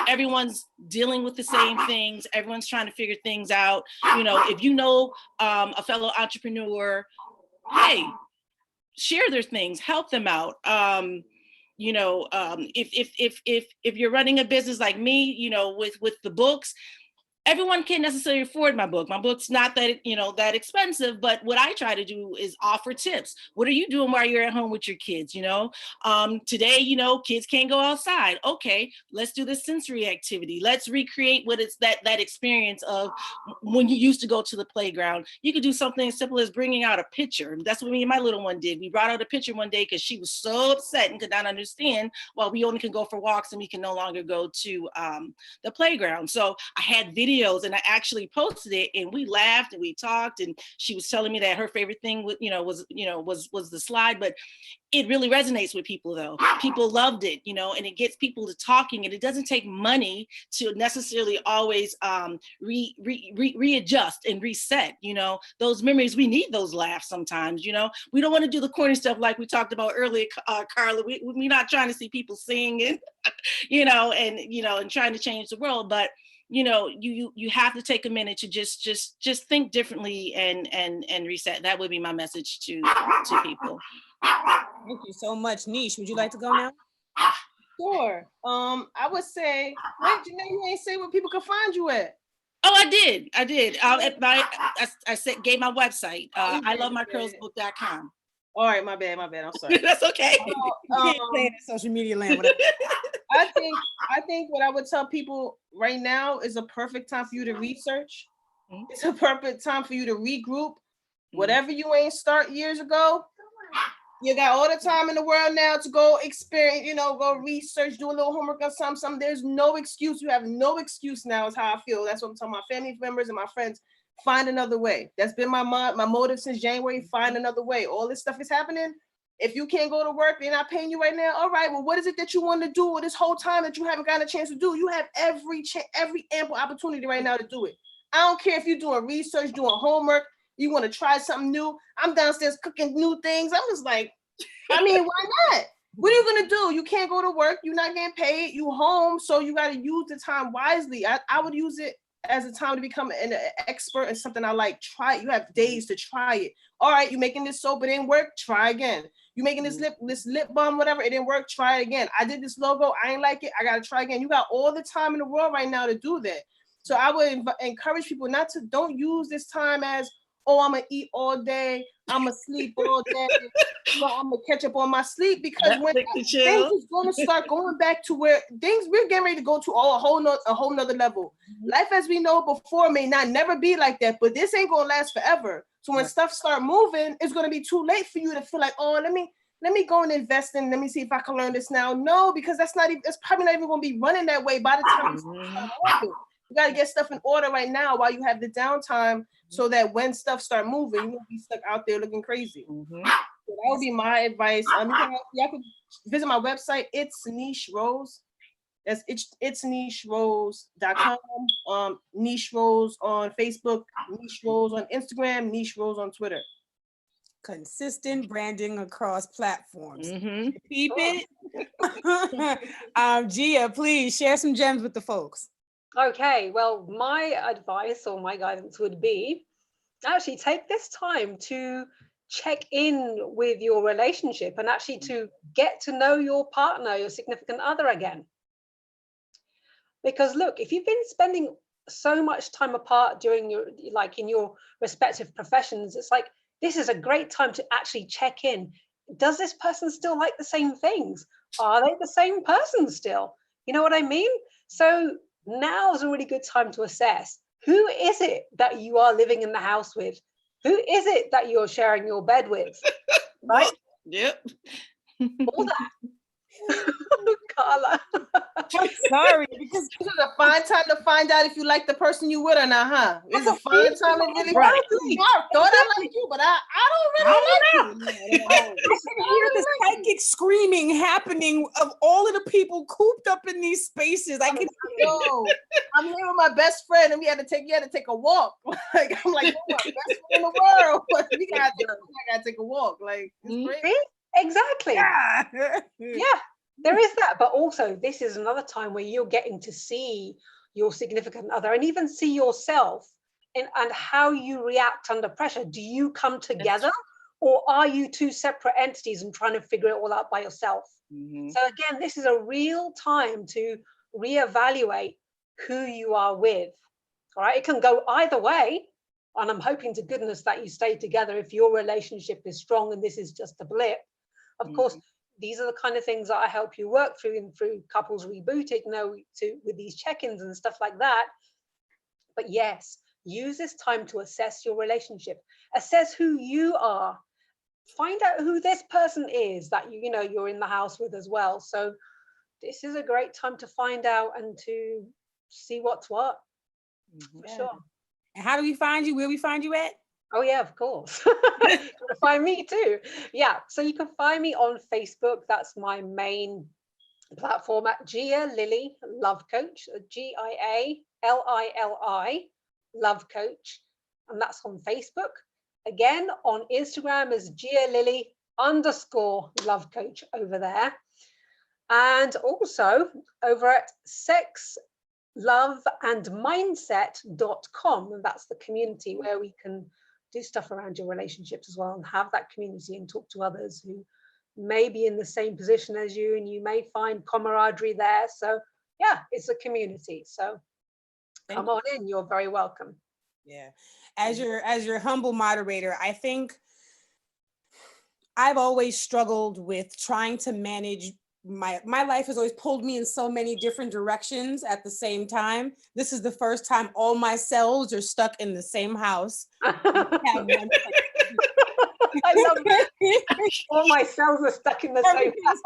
everyone's dealing with the same things. Everyone's trying to figure things out. If a fellow entrepreneur, hey, share their things, help them out. If you're running a business like me, with the books, everyone can't necessarily afford my book. My book's not that, that expensive, but what I try to do is offer tips. What are you doing while you're at home with your kids? Today, kids can't go outside. Okay, let's do this sensory activity. Let's recreate what it's that experience of when you used to go to the playground. You could do something as simple as bringing out a picture. That's what me and my little one did. We brought out a picture one day because she was so upset and could not understand why we only can go for walks and we can no longer go to the playground. So I had videos and I actually posted it, and we laughed and we talked, and she was telling me that her favorite thing was the slide. But it really resonates with people, though. People loved it, and it gets people to talking, and it doesn't take money to necessarily always readjust and reset. Those memories, we need those laughs sometimes. We don't want to do the corny stuff like we talked about earlier, Carla. We're not trying to see people sing and and trying to change the world, but you have to take a minute to just think differently and reset. That would be my message to people. Thank you so much. Neesh, would you like to go now? Sure. I would say, wait, Janay, you ain't say where people can find you at. Oh, I did. I said, gave my website, ilovemycurlsbook.com. All right, my bad. I'm sorry. That's okay. You can't play in social media land. Whatever. I think what I would tell people right now is a perfect time for you to research. It's a perfect time for you to regroup. Whatever you ain't start years ago, you got all the time in the world now to go experience, go research, do a little homework on something. There's no excuse. You have no excuse now, is how I feel. That's what I'm telling my family members and my friends. Find another way. That's been my motive since January. Find another way. All this stuff is happening. If you can't go to work, they're not paying you right now. All right, well, what is it that you want to do with this whole time that you haven't gotten a chance to do? You have every ample opportunity right now to do it. I don't care if you're doing research, doing homework, you want to try something new. I'm downstairs cooking new things. I'm just like, why not? What are you going to do? You can't go to work. You're not getting paid. You home. So you got to use the time wisely. I would use it as a time to become an expert in something I like. Try it. You have days to try it. All right, you making this soap, it didn't work, try again. You making this lip balm, whatever, it didn't work, try it again. I did this logo, I ain't like it, I gotta try again. You got all the time in the world right now to do that. So I would encourage people don't use this time as, oh, I'm gonna eat all day, I'm gonna sleep all day, I'm gonna catch up on my sleep, because when things is gonna start going back to where things we're getting ready to go to a whole nother level. Life as we know before may not never be like that, but this ain't gonna last forever. So when stuff start moving, it's gonna be too late for you to feel like, oh, let me go and invest in, let me see if I can learn this now. No, because it's probably not even gonna be running that way by the time you got to get stuff in order right now while you have the downtime, so that when stuff start moving, you won't be stuck out there looking crazy. So that would be my advice. Y'all could visit my website. It's Neesh Rose. That's it's neeshrose.com. Neesh Rose on Facebook, Neesh Rose on Instagram, Neesh Rose on Twitter. Consistent branding across platforms. Keep it. Gia, please share some gems with the folks. Okay, well, my advice or my guidance would be actually take this time to check in with your relationship and actually to get to know your partner, your significant other again. Because look, if you've been spending so much time apart during in your respective professions, it's like, this is a great time to actually check in. Does this person still like the same things? Are they the same person still? You know what I mean? So now is a really good time to assess, who is it that you are living in the house with? Who is it that you're sharing your bed with? Right? Yep. All that. Carla. I'm sorry, because this is a fine time to find out if you like the person you with or not, huh? It's a fine time to really right. I thought I like you, but I don't really like you. I can hear the psychic screaming happening of all of the people cooped up in these spaces. I can Yo, I'm here with my best friend, and you had to take a walk. Like, I'm like, you're my best friend in the world. I gotta take a walk. Like, it's great. Exactly. Yeah. There is that, but also this is another time where you're getting to see your significant other and even see yourself and how you react under pressure. Do you come together, or are you two separate entities and trying to figure it all out by yourself? So again, this is a real time to reevaluate who you are with. All right, it can go either way, and I'm hoping to goodness that you stay together if your relationship is strong and this is just a blip. Of course, these are the kind of things that I help you work through Couples Rebooted, with these check-ins and stuff like that. But yes, use this time to assess your relationship, assess who you are, find out who this person is that you're in the house with as well. So this is a great time to find out and to see what's what. For sure. And how do we find you? Where we find you at? Oh yeah, of course. You can find me too. Yeah, so you can find me on Facebook. That's my main platform at Gia Lili Love Coach, GIALILI Love Coach, and that's on Facebook. Again, on Instagram is Gia Lili _Love Coach over there, and also over at sexloveandmindset.com, and that's the community where we can do stuff around your relationships as well and have that community and talk to others who may be in the same position as you, and you may find camaraderie there. So yeah, it's a community. So come on in, you're very welcome. Yeah. As your humble moderator, I think I've always struggled with trying to manage my life has always pulled me in so many different directions at the same time. This is the first time all my cells are stuck in the same house. I love it. All my cells are stuck in the same house.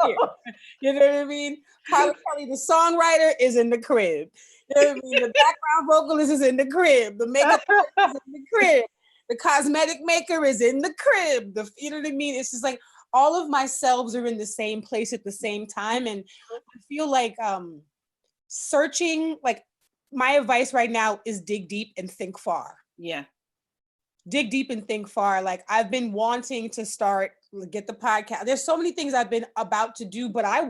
You know what I mean? Carla Kelly, the songwriter, is in the crib. You know what I mean? The background vocalist is in the crib. The makeup artist is in the crib. The cosmetic maker is in the crib. You know what I mean? It's just like all of my selves are in the same place at the same time. And I feel like searching, like my advice right now is dig deep and think far. Yeah. Dig deep and think far. Like I've been wanting to get the podcast. There's so many things I've been about to do, but I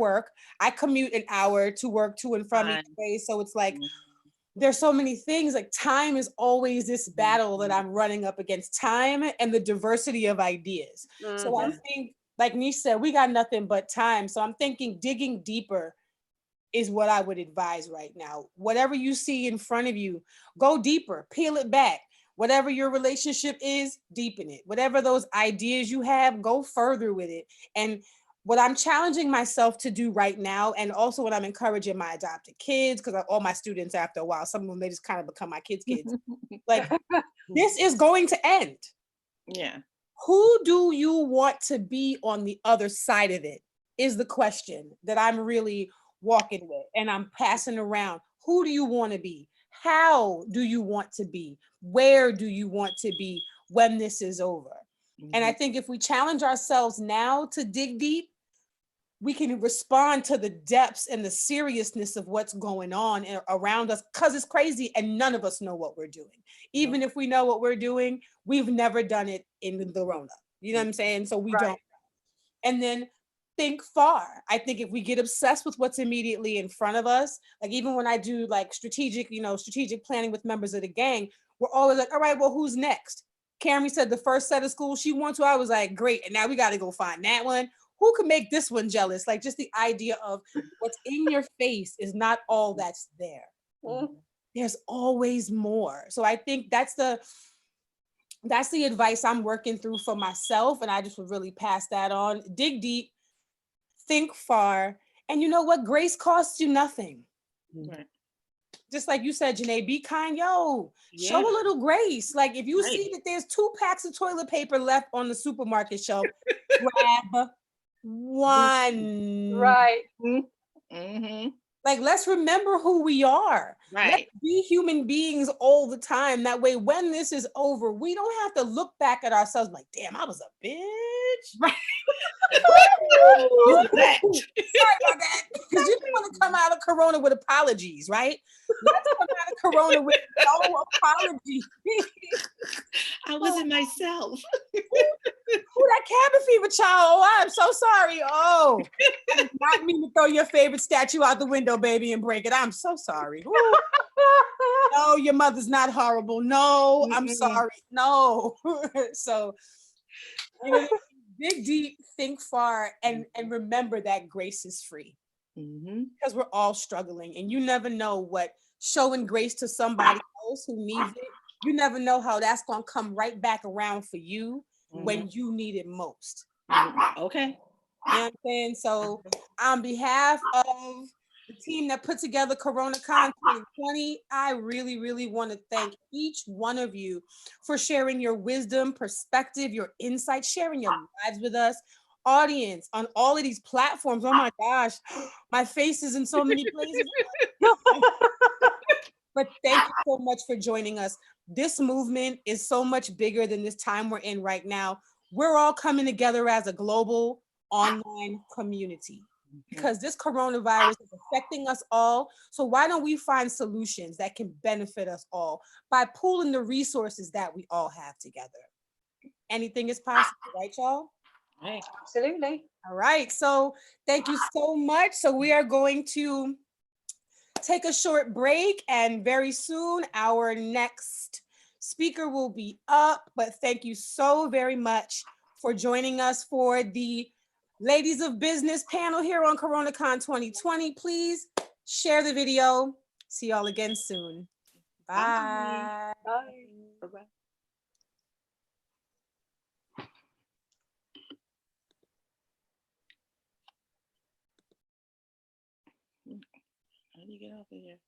commute an hour to work to and from each day. So it's like, there's so many things. Like time is always this battle that I'm running up against, time and the diversity of ideas. So I think, like Neesh said, we got nothing but time. So I'm thinking digging deeper is what I would advise right now. Whatever you see in front of you, go deeper, peel it back. Whatever your relationship is, deepen it. Whatever those ideas you have, go further with it. And what I'm challenging myself to do right now, and also what I'm encouraging my adopted kids, because all my students, after a while, some of them, they just kind of become my kids' like, this is going to end. Yeah. Who do you want to be on the other side of it is the question that I'm really walking with, and I'm passing around. Who do you want to be? How do you want to be? Where do you want to be when this is over? And I think if we challenge ourselves now to dig deep, we can respond to the depths and the seriousness of what's going on around us, because it's crazy and none of us know what we're doing. Even if we know what we're doing, we've never done it in the Rona. You know what I'm saying? So we don't. And then think far. I think if we get obsessed with what's immediately in front of us, like even when I do like strategic planning with members of the gang, we're always like, all right, well, who's next? Kamry said the first set of schools she went to, I was like, great. And now we got to go find that one. Who can make this one jealous? Like just the idea of what's in your face is not all that's there. There's always more. So I think that's the advice I'm working through for myself. And I just would really pass that on. Dig deep, think far. And you know what? Grace costs you nothing. Right. Just like you said, Janay, be kind. Show a little grace. Like if you see that there's 2 packs of toilet paper left on the supermarket shelf, grab one. Right. Like, let's remember who we are. Right. Let's be human beings all the time. That way, when this is over, we don't have to look back at ourselves like, damn, I was a bitch. Right. Sorry about that. Because you don't want to come out of Corona with apologies, right? Let's come out of Corona with no apology. I wasn't myself. Who that cabin fever child? Oh, I'm so sorry. Oh, I did not mean to throw your favorite statue out the window, baby, and break it. I'm so sorry. No, your mother's not horrible. No, I'm sorry. No. So, dig deep, think far, and remember that grace is free. Because we're all struggling, and you never know what showing grace to somebody else who needs it. You never know how that's gonna come right back around for you when you need it most. Okay. You know what I'm saying? So on behalf of the team that put together CoronaCon 2020, I really, really want to thank each one of you for sharing your wisdom, perspective, your insight, sharing your lives with us. Audience on all of these platforms. Oh my gosh, my face is in so many places. But thank you so much for joining us. This movement is so much bigger than this time we're in right now. We're all coming together as a global online community because this coronavirus is affecting us all. So why don't we find solutions that can benefit us all by pooling the resources that we all have together? Anything is possible, right, y'all? Right. Absolutely. All right. So thank you so much. So we are going to take a short break, and very soon our next speaker will be up. But thank you so very much for joining us for the Ladies of Business panel here on CoronaCon 2020. Please share the video. See y'all again soon. Bye. Bye. Bye-bye. How do you get off of here?